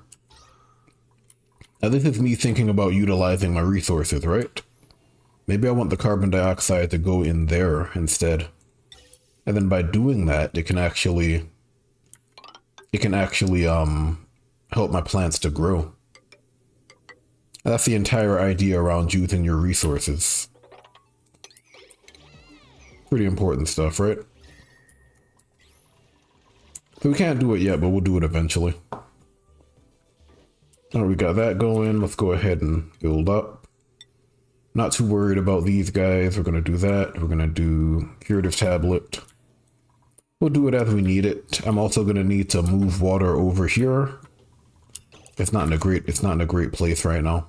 Now this is me thinking about utilizing my resources, right? Maybe I want the carbon dioxide to go in there instead. And then by doing that, it can actually help my plants to grow. And that's the entire idea around using your resources. Pretty important stuff, right? So we can't do it yet, but we'll do it eventually. Alright, we got that going. Let's go ahead and build up. Not too worried about these guys. We're going to do that. We're going to do curative tablet. We'll do it as we need it. I'm also going to need to move water over here. It's not in a great place right now.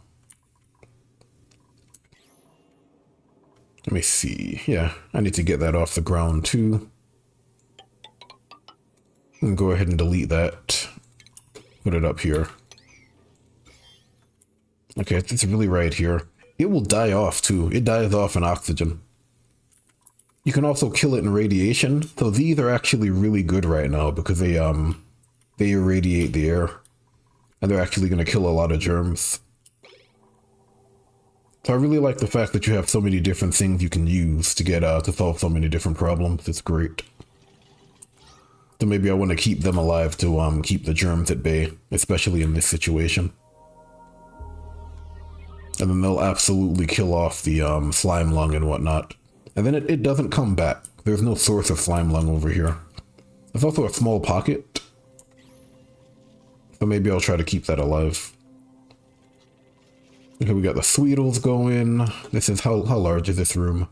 Let me see. Yeah, I need to get that off the ground too. And go ahead and delete that. Put it up here. Okay, it's really right here. It will die off too. It dies off in oxygen. You can also kill it in radiation. So these are actually really good right now because they irradiate the air. And they're actually going to kill a lot of germs. So I really like the fact that you have so many different things you can use to get to solve so many different problems. It's great. So maybe I want to keep them alive to keep the germs at bay, especially in this situation. And then they'll absolutely kill off the slime lung and whatnot. And then it doesn't come back. There's no source of slime lung over here. There's also a small pocket. So maybe I'll try to keep that alive. Okay, we got the sweetles going. This is, how large is this room?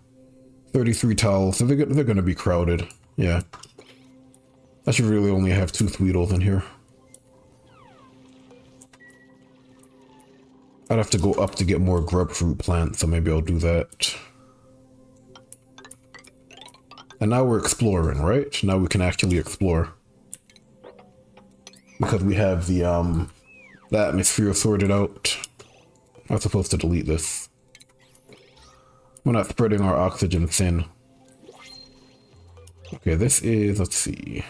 33 towels. So they're going to be crowded. Yeah. I should really only have 2 sweetles in here. I'd have to go up to get more grub fruit plants, so maybe I'll do that. And now we're exploring, right? Now we can actually explore. Because we have the atmosphere sorted out. I was supposed to delete this. We're not spreading our oxygen thin. Okay, this is, let's see.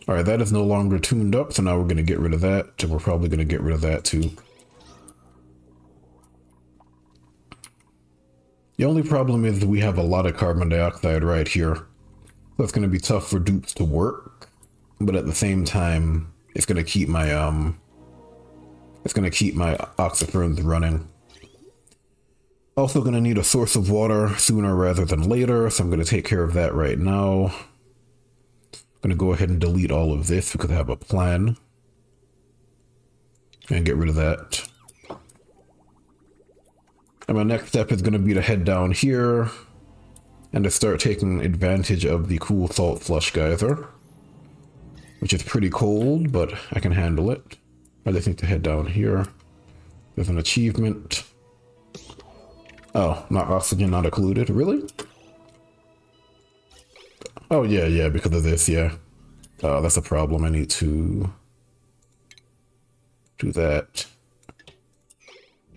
Alright, that is no longer tuned up, so now we're going to get rid of that. And we're probably going to get rid of that too. The only problem is that we have a lot of carbon dioxide right here. So it's going to be tough for dupes to work. But at the same time, it's going to keep my oxyferns running. Also going to need a source of water sooner rather than later, so I'm going to take care of that right now. I'm going to go ahead and delete all of this because I have a plan. And get rid of that. And my next step is going to be to head down here and to start taking advantage of the cool salt slush geyser, which is pretty cold, but I can handle it. I just need to head down here. There's an achievement. Oh, not oxygen not included. Really? Oh, yeah, because of this, yeah. Oh, that's a problem. I need to do that.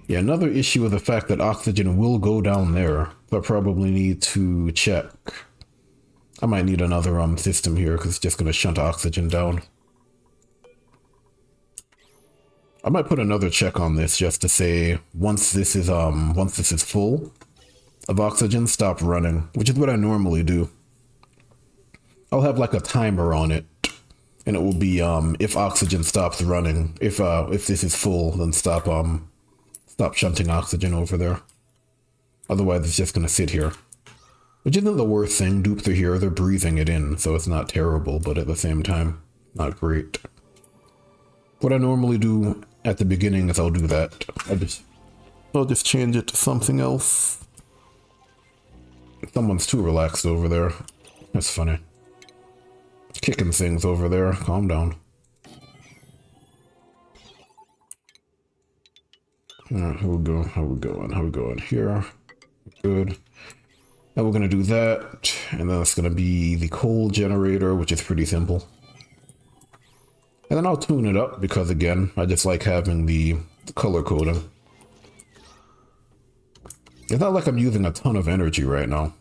Yeah, another issue is the fact that oxygen will go down there. So I probably need to check. I might need another system here because it's just going to shunt oxygen down. I might put another check on this just to say once this is full of oxygen, stop running, which is what I normally do. I'll have like a timer on it, and it will be if oxygen stops running. If this is full, then stop shunting oxygen over there. Otherwise, it's just gonna sit here. Which isn't the worst thing. Dupes are here, they're breathing it in, so it's not terrible, but at the same time, not great. What I normally do at the beginning is I'll do that. I'll just change it to something else. Someone's too relaxed over there. That's funny. Kicking things over there. Calm down. Alright, how we go? How we going? How we going here? Good. Now we're gonna do that, and then it's gonna be the coal generator, which is pretty simple. And then I'll tune it up because, again, I just like having the color coding. It's not like I'm using a ton of energy right now.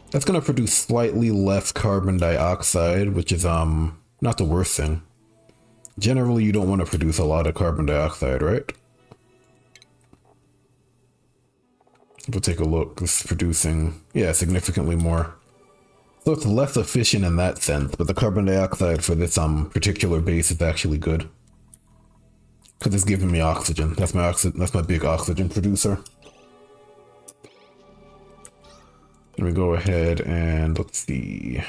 That's gonna produce slightly less carbon dioxide, which is not the worst thing. Generally, you don't want to produce a lot of carbon dioxide, right? We'll take a look. It's producing, yeah, significantly more. So it's less efficient in that sense, but the carbon dioxide for this particular base is actually good. Because it's giving me oxygen. That's my big oxygen producer. Let me go ahead and let's see.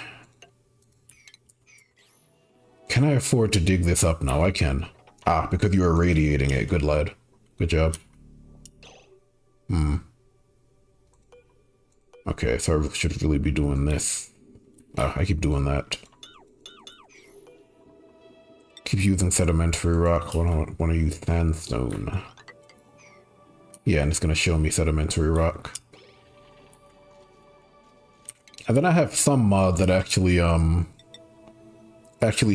Can I afford to dig this up now? I can. Ah, because you are irradiating it. Good lad. Good job. Okay, so I should really be doing this. Ah, I keep doing that. Keep using sedimentary rock. I want to use sandstone. Yeah, and it's going to show me sedimentary rock. And then I have some mod that actually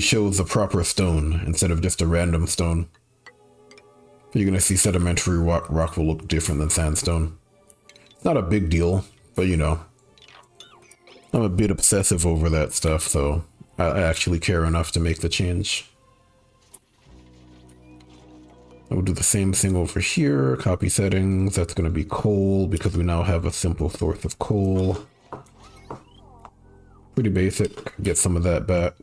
shows a proper stone instead of just a random stone. You're gonna see sedimentary rock will look different than sandstone. It's not a big deal, but you know, I'm a bit obsessive over that stuff, so I actually care enough to make the change. I will do the same thing over here. Copy settings. That's gonna be coal because we now have a simple source of coal. Pretty basic. Get some of that back.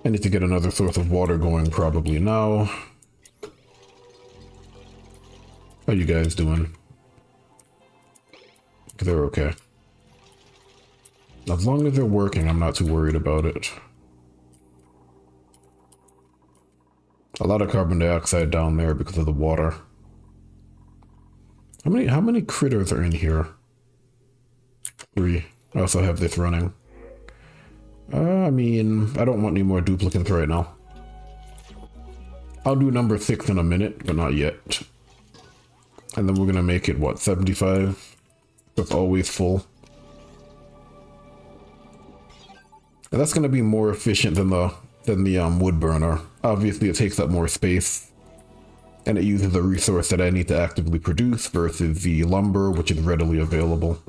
I need to get another source of water going probably now. How you guys doing? They're okay. As long as they're working, I'm not too worried about it. A lot of carbon dioxide down there because of the water. How many critters are in here? 3. I also have this running. I mean, I don't want any more duplicates right now. I'll do number 6 in a minute, but not yet. And then we're gonna make it, what, 75? That's always full. And that's gonna be more efficient than the wood burner. Obviously, it takes up more space. And it uses a resource that I need to actively produce versus the lumber, which is readily available.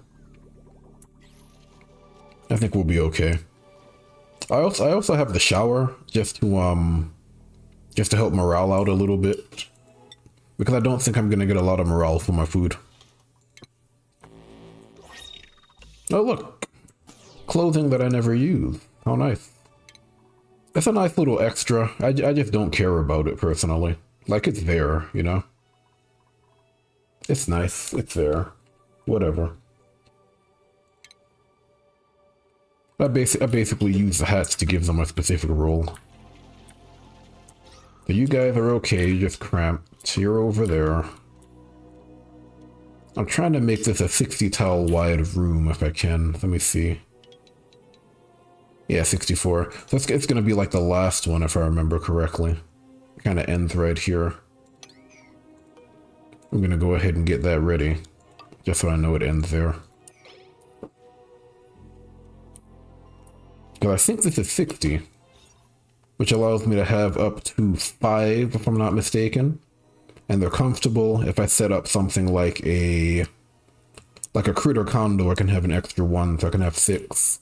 I think we'll be okay. I also have the shower just to help morale out a little bit, because I don't think I'm gonna get a lot of morale for my food. Oh look, clothing that I never use. How nice. That's a nice little extra. I just don't care about it personally. Like, it's there, you know? It's nice. It's there. Whatever. I basically use the hats to give them a specific role. So you guys are okay, you're just cramped. You're over there. I'm trying to make this a 60 tile wide room if I can. Let me see. Yeah, 64. So it's gonna be like the last one if I remember correctly. It kind of ends right here. I'm gonna go ahead and get that ready, just so I know it ends there. Because I think this is 60, which allows me to have up to 5 if I'm not mistaken. And they're comfortable. If I set up something like a critter condo, I can have an extra 1, so I can have 6.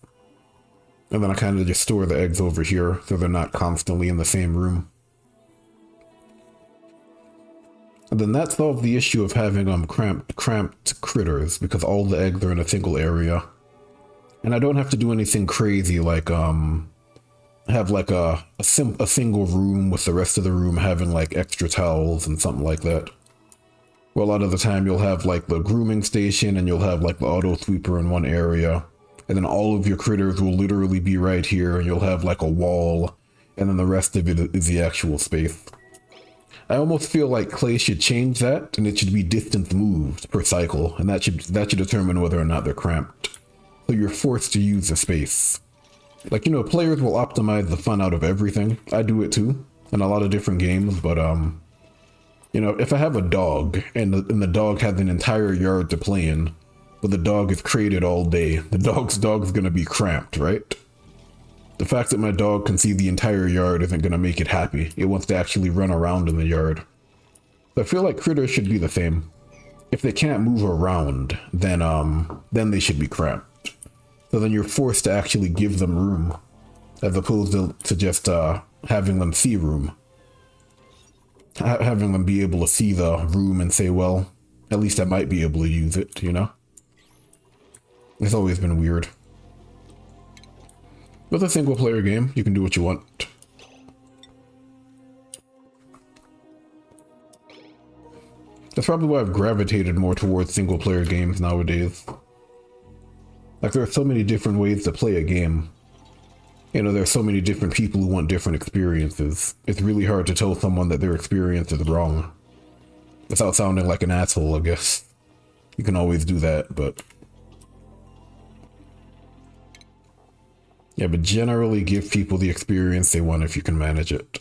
And then I kind of just store the eggs over here so they're not constantly in the same room. And then that solves the issue of having cramped critters, because all the eggs are in a single area. And I don't have to do anything crazy like have like a single room with the rest of the room having like extra towels and something like that. Well, a lot of the time you'll have like the grooming station and you'll have like the auto sweeper in one area, and then all of your critters will literally be right here, and you'll have like a wall, and then the rest of it is the actual space. I almost feel like Clay should change that, and it should be distance moved per cycle, and that should determine whether or not they're cramped. So you're forced to use the space. Like, you know, players will optimize the fun out of everything. I do it too, in a lot of different games, but you know, if I have a dog, and the dog has an entire yard to play in, but the dog is crated all day, the dog's gonna be cramped, right? The fact that my dog can see the entire yard isn't gonna make it happy. It wants to actually run around in the yard. So I feel like critters should be the same. If they can't move around, then they should be cramped. So then you're forced to actually give them room, as opposed to just having them see room. Having them be able to see the room and say, well, at least I might be able to use it, you know? It's always been weird. With a single player game, you can do what you want. That's probably why I've gravitated more towards single player games nowadays. Like, there are so many different ways to play a game. You know, there's so many different people who want different experiences. It's really hard to tell someone that their experience is wrong. Without sounding like an asshole, I guess. You can always do that, but... yeah, but generally give people the experience they want if you can manage it.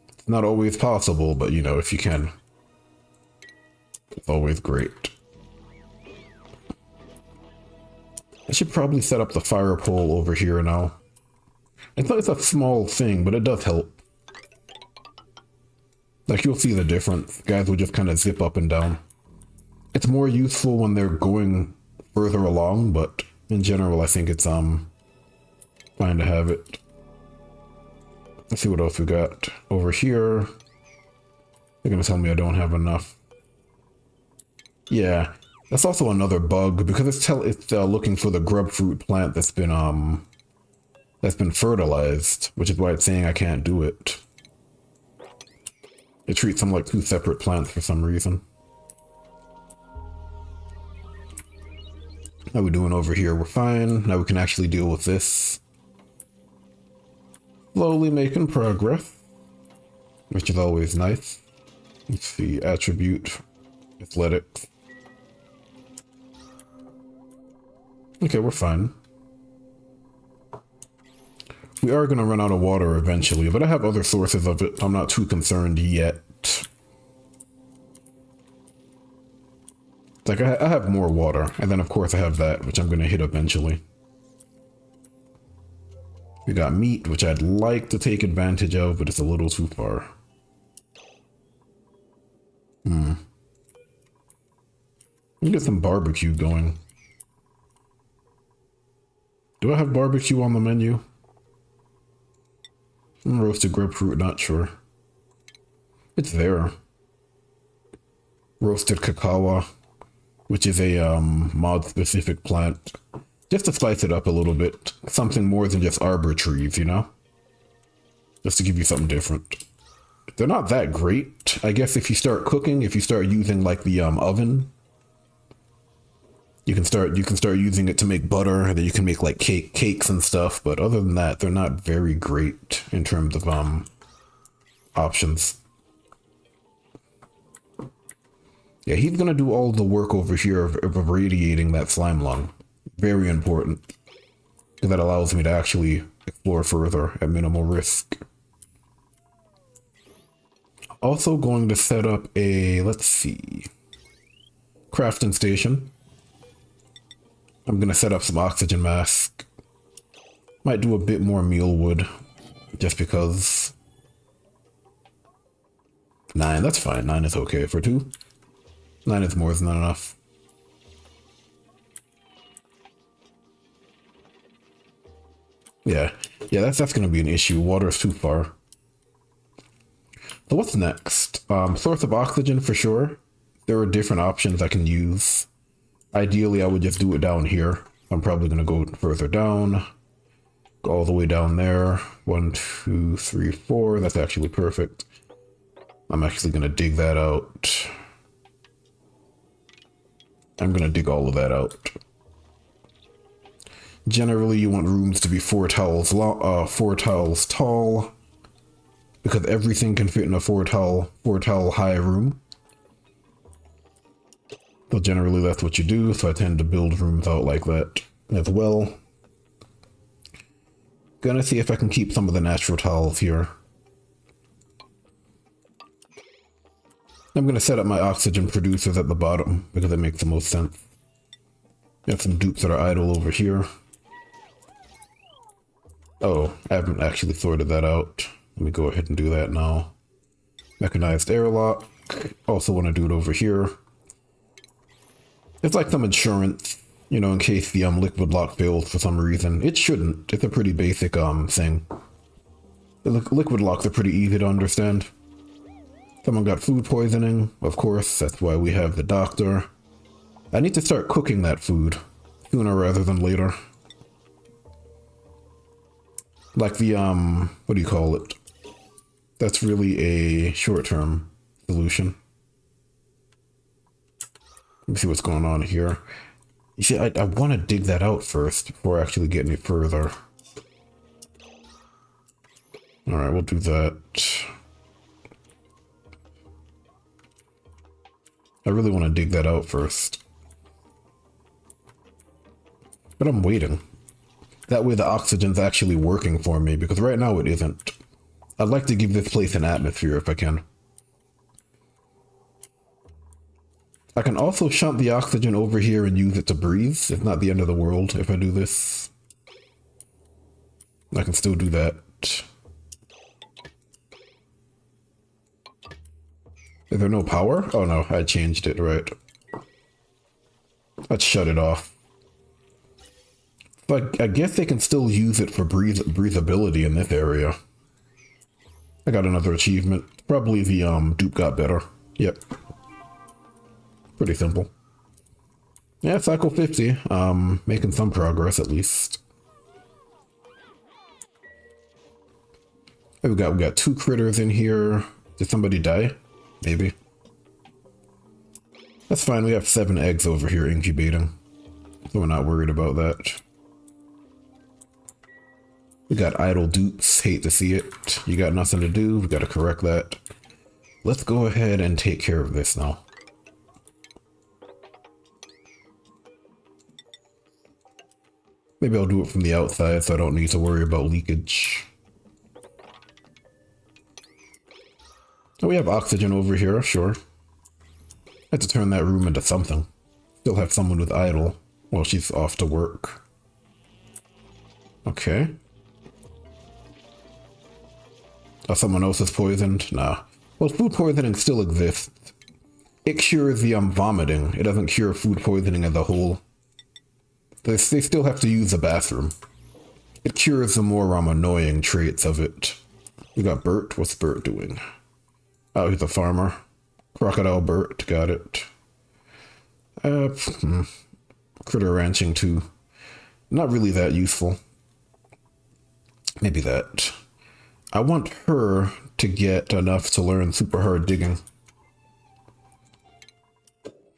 It's not always possible, but you know, if you can. It's always great. I should probably set up the fire pole over here now. It's a small thing, but it does help. Like, you'll see the difference. Guys will just kind of zip up and down. It's more useful when they're going further along, but in general, I think it's fine to have it. Let's see what else we got over here. They're gonna tell me I don't have enough. Yeah, that's also another bug, because it's looking for the grub fruit plant that's been fertilized, which is why it's saying I can't do it. It treats them like two separate plants for some reason. How we doing over here? We're fine. Now we can actually deal with this. Slowly making progress, which is always nice. Let's see, attribute, athletics. Okay, we're fine. We are going to run out of water eventually, but I have other sources of it. I'm not too concerned yet. Like, I have more water, and then of course I have that, which I'm going to hit eventually. We got meat, which I'd like to take advantage of, but it's a little too far. Let me get some barbecue going. Do I have barbecue on the menu? Roasted grapefruit, not sure. It's there. Roasted cacao, which is a mod-specific plant. Just to spice it up a little bit. Something more than just arbor trees, you know? Just to give you something different. They're not that great. I guess if you start cooking, if you start using like the oven, you can start using it to make butter, and then you can make like cakes and stuff, but other than that, they're not very great in terms of options. Yeah, he's gonna do all the work over here of irradiating that slime lung. Very important, because that allows me to actually explore further at minimal risk. Also going to set up a, let's see, crafting station. I'm going to set up some oxygen mask. Might do a bit more mealwood, just because. 9, that's fine. 9 is okay for 2. 9 is more than enough. Yeah, that's going to be an issue. Water is too far. So what's next? Source of oxygen for sure. There are different options I can use. Ideally, I would just do it down here. I'm probably going to go further down. all the way down there. 1, 2, 3, 4. That's actually perfect. I'm actually going to dig that out. I'm going to dig all of that out. Generally, you want rooms to be 4 tiles long, 4 tiles tall, because everything can fit in a 4 tile high room. So generally, that's what you do. So I tend to build rooms out like that as well. Gonna see if I can keep some of the natural tiles here. I'm going to set up my oxygen producers at the bottom because it makes the most sense. We have some dupes that are idle over here. Oh, I haven't actually sorted that out. Let me go ahead and do that now. Mechanized airlock. Also want to do it over here. It's like some insurance, you know, in case the liquid lock fails for some reason. It shouldn't. It's a pretty basic thing. The liquid locks are pretty easy to understand. Someone got food poisoning, of course, that's why we have the doctor. I need to start cooking that food, sooner rather than later. Like the, what do you call it? That's really a short-term solution. Let me see what's going on here. You see, I want to dig that out first before I actually get any further. Alright, we'll do that. I really want to dig that out first. But I'm waiting. That way the oxygen's actually working for me, because right now it isn't. I'd like to give this place an atmosphere if I can. I can also shunt the oxygen over here and use it to breathe. It's not the end of the world if I do this. I can still do that. Is there no power? Oh no, I changed it, right. Let's shut it off. But I guess they can still use it for breathability in this area. I got another achievement. Probably the dupe got better. Yep. Pretty simple. Yeah, cycle 50. Making some progress at least. We got 2 critters in here. Did somebody die? Maybe. That's fine, we have 7 eggs over here incubating. So we're not worried about that. We got idle dupes, hate to see it. You got nothing to do, we gotta correct that. Let's go ahead and take care of this now. Maybe I'll do it from the outside so I don't need to worry about leakage. Oh, we have oxygen over here, sure. I had to turn that room into something. Still have someone with idle while she's off to work. Okay. Oh, someone else is poisoned? Nah. Well, food poisoning still exists. It cures the vomiting. It doesn't cure food poisoning as a whole. They still have to use the bathroom. It cures the more annoying traits of it. We got Bert. What's Bert doing? Oh, he's a farmer. Crocodile Bert, got it. Critter ranching too. Not really that useful. Maybe that. I want her to get enough to learn super hard digging.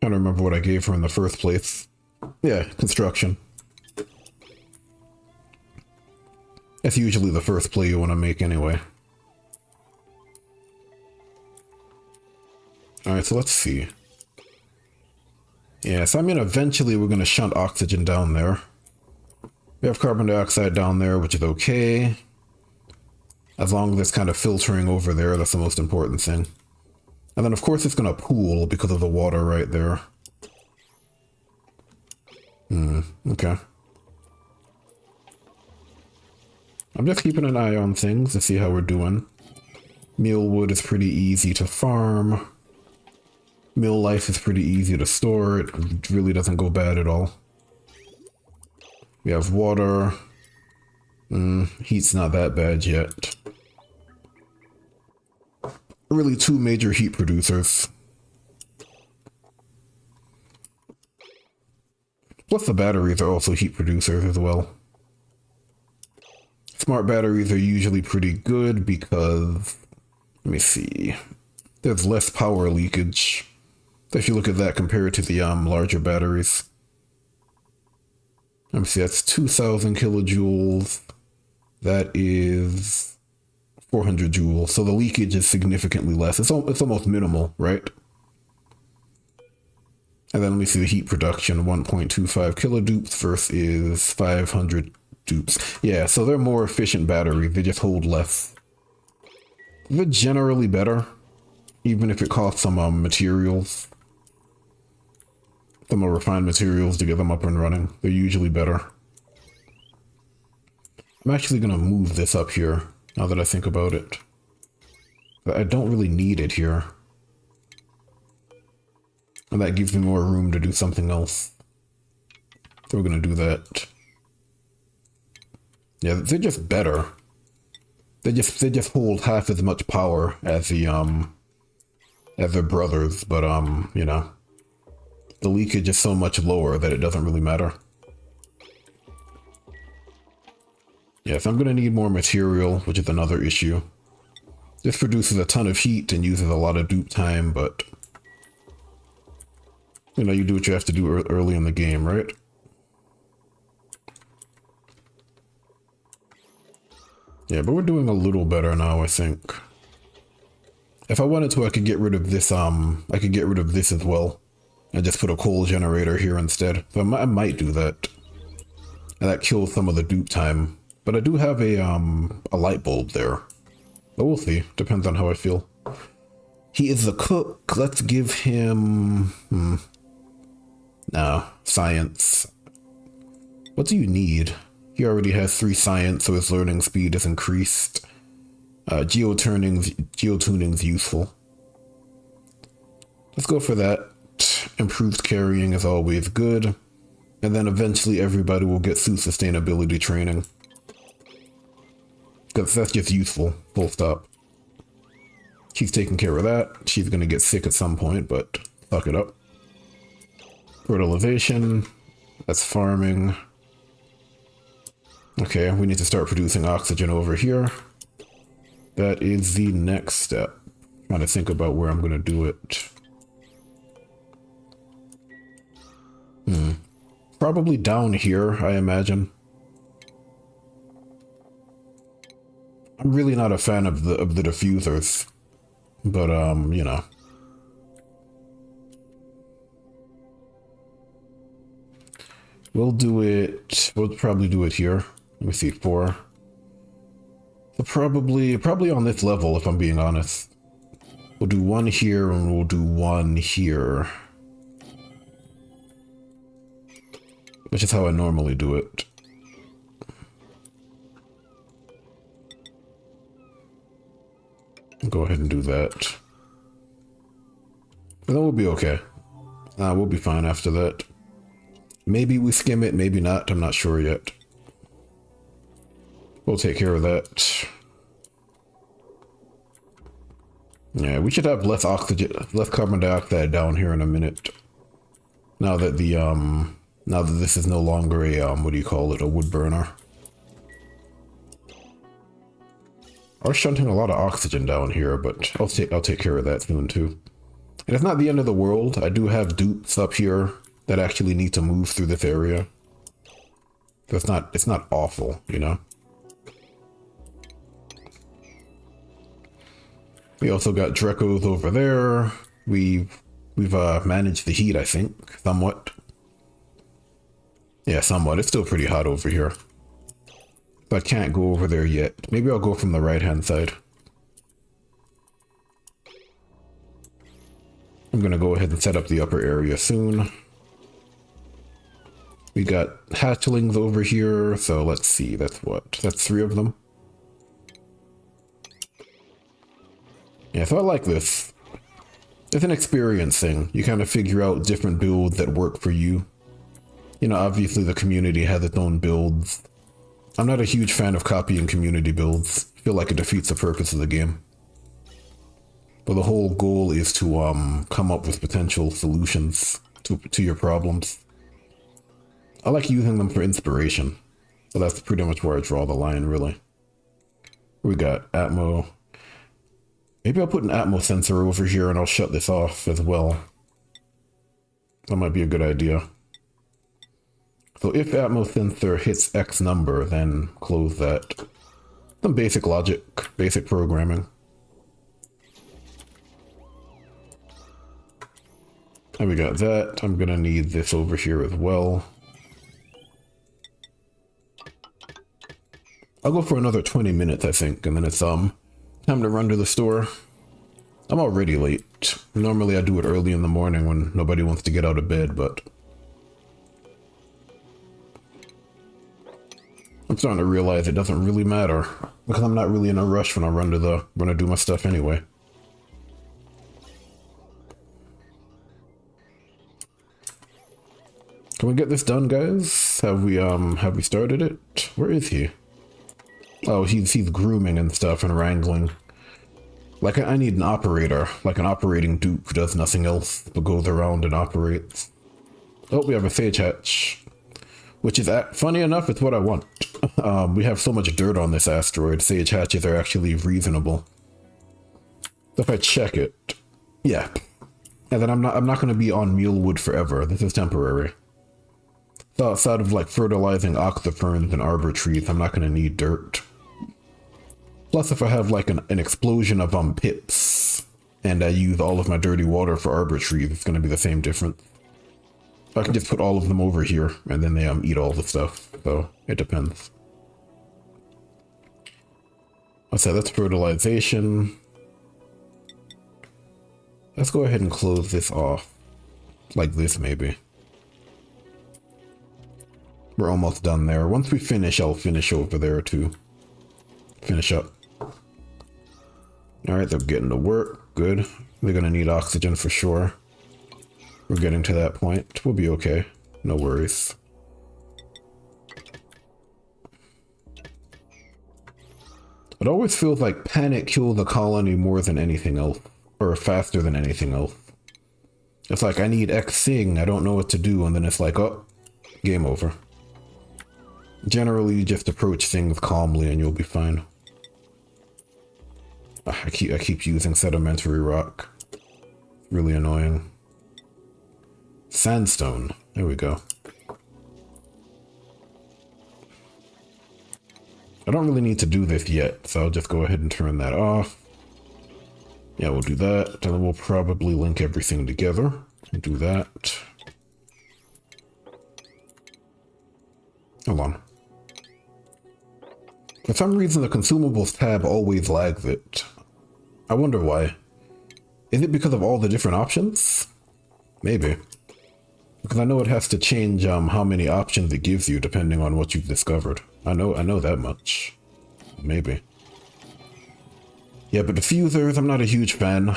Trying to remember what I gave her in the first place. Yeah, construction. That's usually the first play you want to make anyway. Alright, so let's see. Yeah, so I mean, eventually we're going to shunt oxygen down there. We have carbon dioxide down there, which is okay. As long as it's kind of filtering over there, that's the most important thing. And then of course it's going to pool because of the water right there. Okay. I'm just keeping an eye on things to see how we're doing. Mealwood is pretty easy to farm. Mill life is pretty easy to store. It really doesn't go bad at all. We have water. Heat's not that bad yet. Really 2 major heat producers. Plus the batteries are also heat producers as well. Smart batteries are usually pretty good because, let me see, there's less power leakage. So if you look at that compared to the larger batteries. Let me see, that's 2,000 kilojoules. That is 400 joules. So the leakage is significantly less. It's almost minimal, right? And then let me see the heat production, 1.25 kilodupes versus 500 dupes. Yeah, so they're more efficient batteries. They just hold less. They're generally better, even if it costs some materials. Some more refined materials to get them up and running. They're usually better. I'm actually going to move this up here, now that I think about it. But I don't really need it here. And that gives me more room to do something else. So we're going to do that. Yeah, they're just better. They just hold half as much power as their brothers, but you know, the leakage is so much lower that it doesn't really matter. Yeah, so I'm gonna need more material, which is another issue. This produces a ton of heat and uses a lot of dupe time, but you know, you do what you have to do early in the game, right? Yeah, but we're doing a little better now, I think. If I wanted to, I could get rid of this, I could get rid of this as well. And just put a coal generator here instead. So I might do that. And that kills some of the dupe time. But I do have a light bulb there. But we'll see. Depends on how I feel. He is the cook. Let's give him... No, science. What do you need? He already has 3 science, so his learning speed is increased. Geotuning's useful. Let's go for that. Improved carrying is always good. And then eventually everybody will get through sustainability training. Because that's just useful. Full stop. She's taking care of that. She's going to get sick at some point, but fuck it up. Fertilization. That's farming. Okay, we need to start producing oxygen over here. That is the next step. I'm trying to think about where I'm going to do it. Probably down here, I imagine. I'm really not a fan of the diffusers, but you know. We'll do it. We'll probably do it here. Let me see, 4. So probably on this level, if I'm being honest. We'll do 1 here and we'll do 1 here. Which is how I normally do it. Go ahead and do that. And then we'll be okay. We'll be fine after that. Maybe we skim it, maybe not. I'm not sure yet. We'll take care of that. Yeah, we should have less oxygen, less carbon dioxide down here in a minute. Now that the now that this is no longer a what do you call it, a wood burner. I was shunting a lot of oxygen down here, but I'll take care of that soon too. And it's not the end of the world. I do have dupes up here that actually need to move through this area. So it's not awful, you know. We also got Drecos over there. We've managed the heat, I think, somewhat. Yeah, somewhat. It's still pretty hot over here. But I can't go over there yet. Maybe I'll go from the right-hand side. I'm gonna go ahead and set up the upper area soon. We got hatchlings over here, so let's see, that's 3 of them. Yeah, so I like this. It's an experience thing. You kind of figure out different builds that work for you. You know, obviously the community has its own builds. I'm not a huge fan of copying community builds. I feel like it defeats the purpose of the game. But the whole goal is to come up with potential solutions to your problems. I like using them for inspiration. So that's pretty much where I draw the line, really. We got Atmo. Maybe I'll put an Atmo sensor over here and I'll shut this off as well. That might be a good idea. So if Atmo sensor hits X number, then close that. Some basic logic, basic programming. And we got that. I'm gonna need this over here as well. I'll go for another 20 minutes, I think, and then it's time to run to the store. I'm already late. Normally I do it early in the morning when nobody wants to get out of bed, but I'm starting to realize it doesn't really matter because I'm not really in a rush when I do my stuff anyway. Can we get this done, guys? Have we started it? Where is he? Oh, he's grooming and stuff and wrangling. Like, I need an operator, like an operating dupe who does nothing else but goes around and operates. Oh, we have a Sage Hatch, which is, funny enough, it's what I want. We have so much dirt on this asteroid, Sage Hatches are actually reasonable. So if I check it, yeah. And then I'm not going to be on Mulewood forever, this is temporary. So outside of like fertilizing oxyferns and arbor trees, I'm not going to need dirt. Plus, if I have like an explosion of pips, and I use all of my dirty water for arbor trees, it's going to be the same difference. I can just put all of them over here, and then they eat all the stuff. So it depends. I'll say that's fertilization. Let's go ahead and close this off, like this maybe. We're almost done there. Once we finish, I'll finish over there to finish up. Alright, they're getting to work. Good. They're gonna need oxygen for sure. We're getting to that point. We'll be okay. No worries. It always feels like panic kills the colony more than anything else. Or faster than anything else. It's like, I need X thing, I don't know what to do, and then it's like, oh, game over. Generally, you just approach things calmly and you'll be fine. I keep using sedimentary rock. Really annoying. Sandstone. There we go. I don't really need to do this yet, so I'll just go ahead and turn that off. Yeah, we'll do that, and then we'll probably link everything together and do that. Hold on. For some reason, the consumables tab always lags it. I wonder why. Is it because of all the different options? Maybe. Because I know it has to change how many options it gives you depending on what you've discovered. I know that much. Maybe. Yeah, but diffusers, I'm not a huge fan.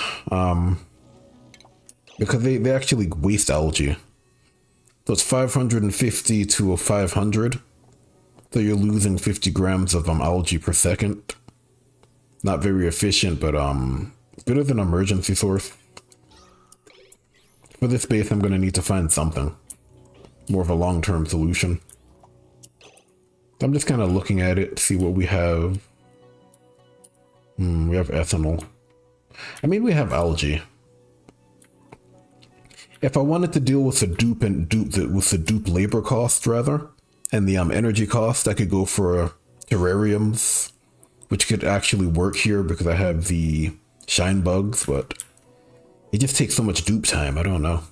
Because they actually waste algae. So it's 550 to a 500. So you're losing 50 grams of algae per second. Not very efficient, but good as an emergency source. For this base, I'm going to need to find something. More of a long-term solution. I'm just kind of looking at it to see what we have. We have ethanol. I mean, we have algae. If I wanted to deal with the dupe labor cost rather, and the energy cost, I could go for terrariums, which could actually work here because I have the shine bugs, but it just takes so much dupe time. I don't know.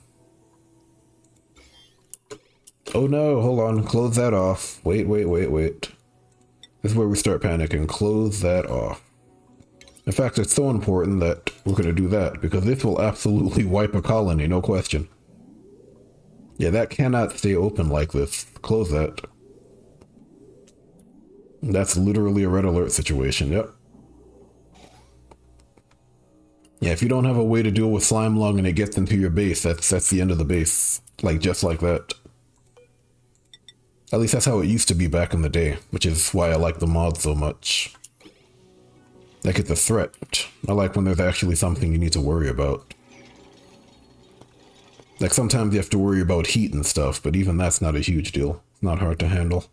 Oh no, hold on, close that off. Wait. This is where we start panicking. Close that off. In fact, it's so important that we're going to do that because this will absolutely wipe a colony, no question. Yeah, that cannot stay open like this. Close that. That's literally a red alert situation, yep. Yeah, if you don't have a way to deal with slime lung and it gets into your base, that's the end of the base. Like, just like that. At least that's how it used to be back in the day, which is why I like the mod so much. Like, it's a threat. I like when there's actually something you need to worry about. Like, sometimes you have to worry about heat and stuff, but even that's not a huge deal. It's not hard to handle.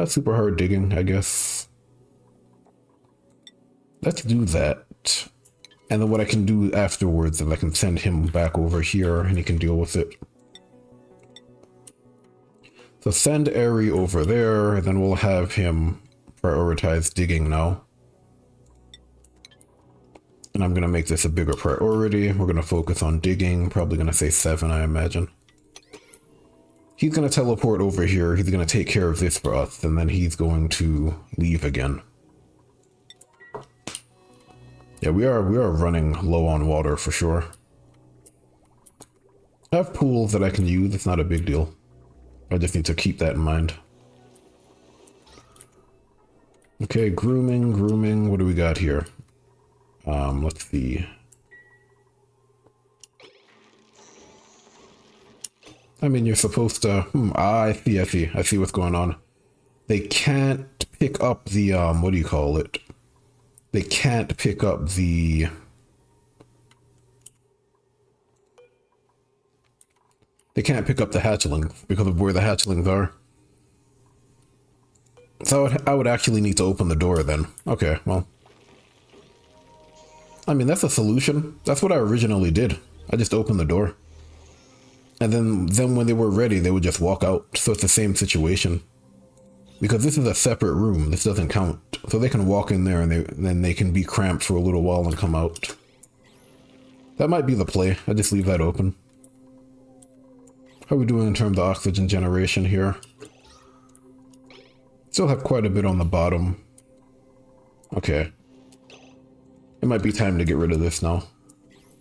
Super hard digging, I guess. Let's do that. And then what I can do afterwards is I can send him back over here and he can deal with it. So send Eri over there, and then we'll have him prioritize digging now. And I'm going to make this a bigger priority. We're going to focus on digging. Probably going to say 7, I imagine. He's going to teleport over here. He's going to take care of this for us, and then he's going to leave again. Yeah, we are running low on water for sure. I have pools that I can use. It's not a big deal. I just need to keep that in mind. Okay, grooming. What do we got here? Let's see. I mean, you're supposed to... I see what's going on. They can't pick up the, what do you call it? They can't pick up the... They can't pick up the hatchlings because of where the hatchlings are. So I would actually need to open the door then. Okay, well. I mean, that's a solution. That's what I originally did. I just opened the door. And then when they were ready, they would just walk out. So it's the same situation. Because this is a separate room. This doesn't count. So they can walk in there and then they can be cramped for a little while and come out. That might be the play. I just leave that open. How are we doing in terms of oxygen generation here? Still have quite a bit on the bottom. Okay. It might be time to get rid of this now.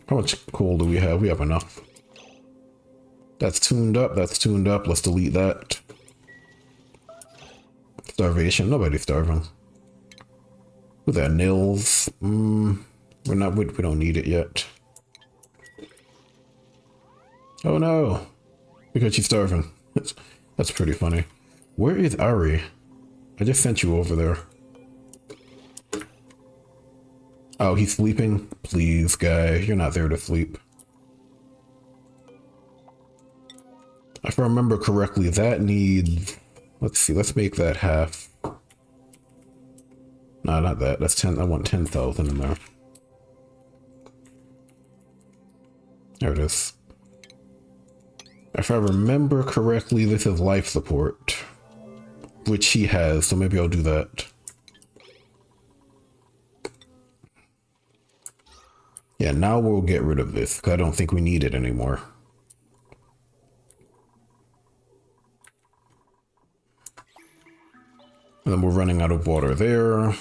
How much coal do we have? We have enough. That's tuned up. That's tuned up. Let's delete that. Starvation. Nobody's starving. With that nils. We don't need it yet. Oh no. Because she's starving. That's pretty funny. Where is Ari? I just sent you over there. Oh, he's sleeping? Please, guy. You're not there to sleep. If I remember correctly, that needs... Let's see. Let's make that half. No, not that. That's 10. I want 10,000 in there. There it is. If I remember correctly, this is life support, which he has, so maybe I'll do that. Yeah, now we'll get rid of this, because I don't think we need it anymore. And then we're running out of water there.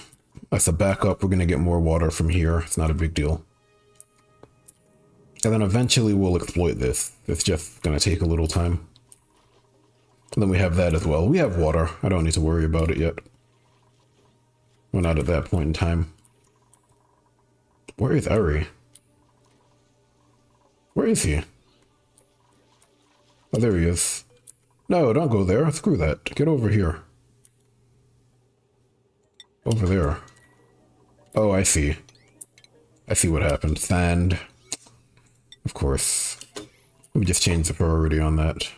That's a backup. We're going to get more water from here. It's not a big deal. And then eventually we'll exploit this. It's just going to take a little time. And then we have that as well. We have water. I don't need to worry about it yet. We're not at that point in time. Where is Ari? Where is he? Oh, there he is. No, don't go there. Screw that. Get over here. Over there. Oh, I see. I see what happened. Sand. Of course. Let me just change the priority on that.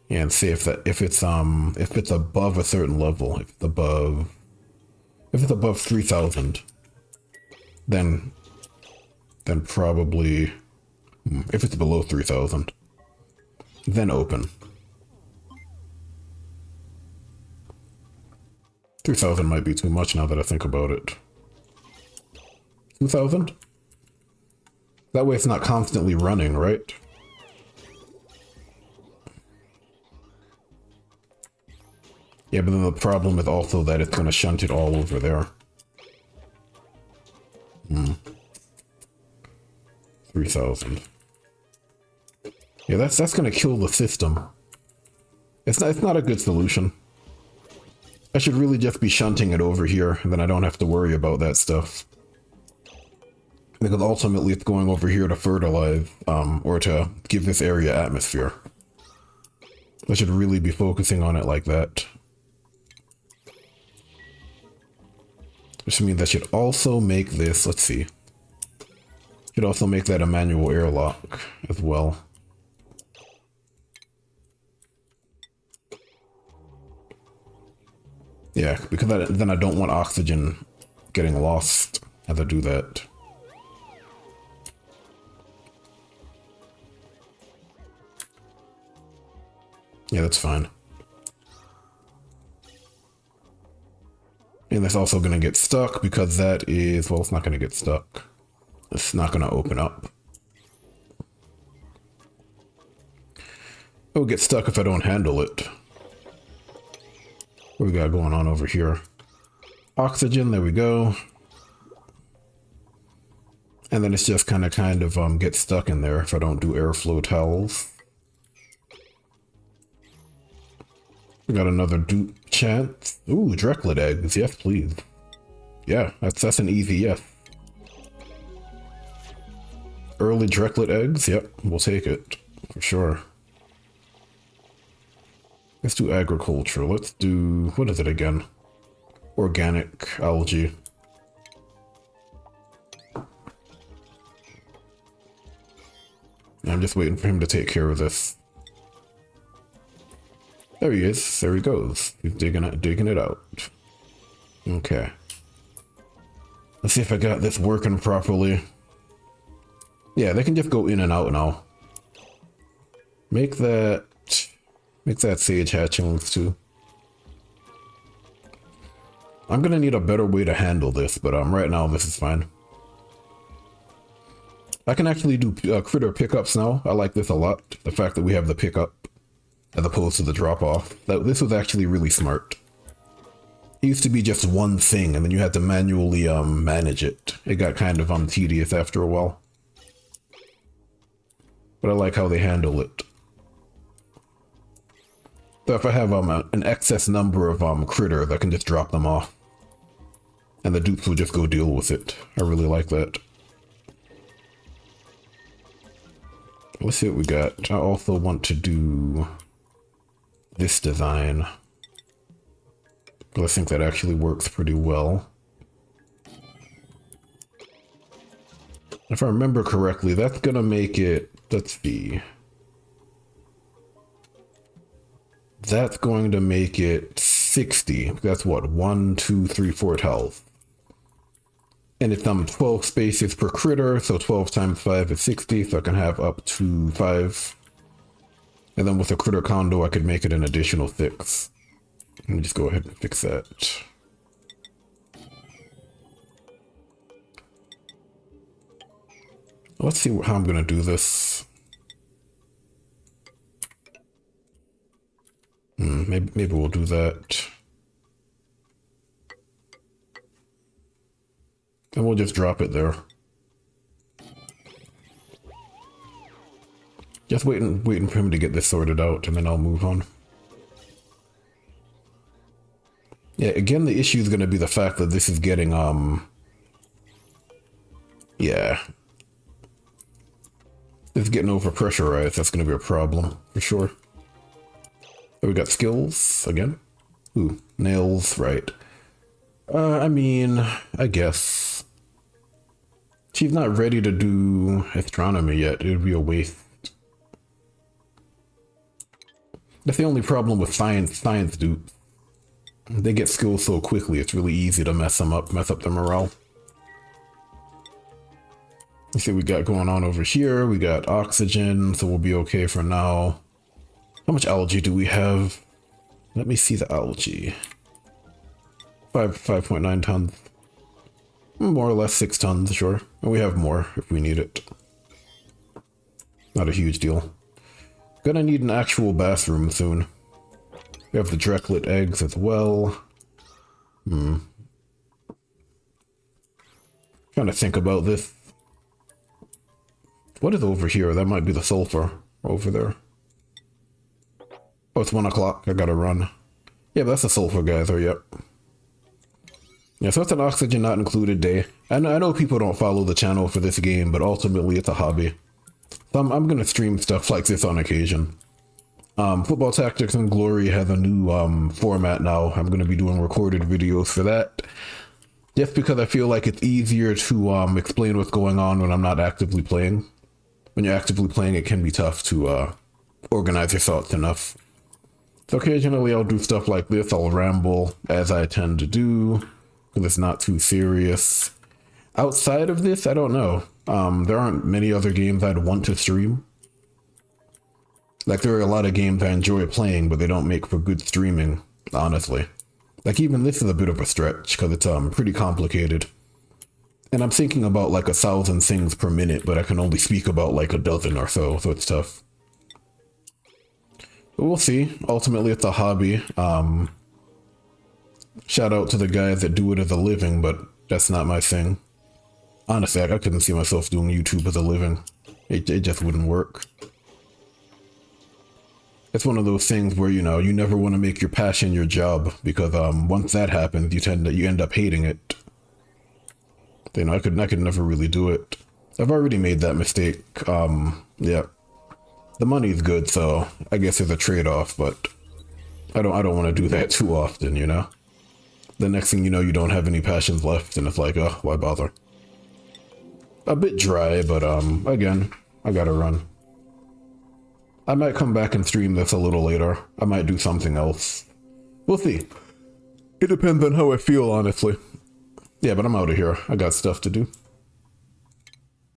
Yeah, and see if it's above a certain level, if it's above 3,000, then probably, if it's below 3,000, then open. 3,000 might be too much now that I think about it. 2,000? That way it's not constantly running, right? Yeah, but then the problem is also that it's going to shunt it all over there. 3,000. Yeah, that's going to kill the system. It's not a good solution. I should really just be shunting it over here, and then I don't have to worry about that stuff. Because ultimately it's going over here to fertilize, or to give this area atmosphere. I should really be focusing on it like that. Which means I should also make this, let's see. Should also make that a manual airlock as well. Yeah, because then I don't want oxygen getting lost as I do that. Yeah, that's fine. And that's also going to get stuck because that is, well, it's not going to get stuck. It's not going to open up. It'll get stuck if I don't handle it. What we got going on over here? Oxygen, there we go. And then it's just kind of get stuck in there if I don't do airflow towels. We got another dupe chance. Ooh, Drecklet eggs. Yes, please. Yeah, that's an easy yes. Early Drecklet eggs. Yep, we'll take it. For sure. Let's do agriculture. Let's do... what is it again? Organic algae. I'm just waiting for him to take care of this. There he is. There he goes. He's digging it out. Okay. Let's see if I got this working properly. Yeah, they can just go in and out now. Make that sage hatchlings too. I'm gonna need a better way to handle this, but right now this is fine. I can actually do critter pickups now. I like this a lot. The fact that we have the pickup as opposed to the drop off. This was actually really smart. It used to be just one thing and then you had to manually manage it. It got kind of tedious after a while. But I like how they handle it. So if I have an excess number of critters, I can just drop them off. And the dupes will just go deal with it. I really like that. Let's see what we got. I also want to do this design. But I think that actually works pretty well. If I remember correctly, that's gonna make it, let's see. That's going to make it 60. That's what, 1, 2, 3, 4 health. And it's 12 spaces per critter, so 12 times 5 is 60, so I can have up to 5. And then with a critter condo, I could make it an additional 6. Let me just go ahead and fix that. Let's see how I'm going to do this. Maybe we'll do that. And we'll just drop it there. Just waiting for him to get this sorted out, and then I'll move on. Yeah, again, the issue is going to be the fact that this is getting, yeah. This is getting overpressurized. That's going to be a problem, for sure. Oh, we got skills again. Ooh, nails, right. I mean, I guess. She's not ready to do astronomy yet. It would be a waste. That's the only problem with science dudes. They get skills so quickly, it's really easy to mess them up, mess up their morale. Let's see what we got going on over here. We got oxygen, so we'll be okay for now. How much algae do we have? Let me see the algae. 5.9 tons. More or less 6 tons, sure. And we have more if we need it. Not a huge deal. Gonna need an actual bathroom soon. We have the Drecklet eggs as well. Trying to think about this. What is over here? That might be the sulfur over there. Oh, it's 1 o'clock. I gotta run. Yeah, that's the sulfur gather, yep. Yeah, so it's an oxygen not included day. I know people don't follow the channel for this game, but ultimately it's a hobby. So I'm gonna stream stuff like this on occasion. Football Tactics and Glory has a new format now. I'm gonna be doing recorded videos for that. Just because I feel like it's easier to explain what's going on when I'm not actively playing. When you're actively playing, it can be tough to organize your thoughts enough. So occasionally I'll do stuff like this. I'll ramble, as I tend to do, because it's not too serious. Outside of this, I don't know. There aren't many other games I'd want to stream. Like, there are a lot of games I enjoy playing, but they don't make for good streaming, honestly. Like, even this is a bit of a stretch, because it's pretty complicated. And I'm thinking about like 1,000 things per minute, but I can only speak about like a dozen or so it's tough. But we'll see. Ultimately, it's a hobby. Shout out to the guys that do it as a living, but that's not my thing. Honestly, I couldn't see myself doing YouTube as a living. It just wouldn't work. It's one of those things where, you know, you never want to make your passion your job, because once that happens, you end up hating it. You know, I could never really do it. I've already made that mistake. Yeah. The money's good, so I guess there's a trade-off, but I don't want to do that too often, you know? The next thing you know, you don't have any passions left, and it's like, oh, why bother? A bit dry, but again, I gotta run. I might come back and stream this a little later. I might do something else. We'll see. It depends on how I feel, honestly. Yeah, but I'm out of here. I got stuff to do.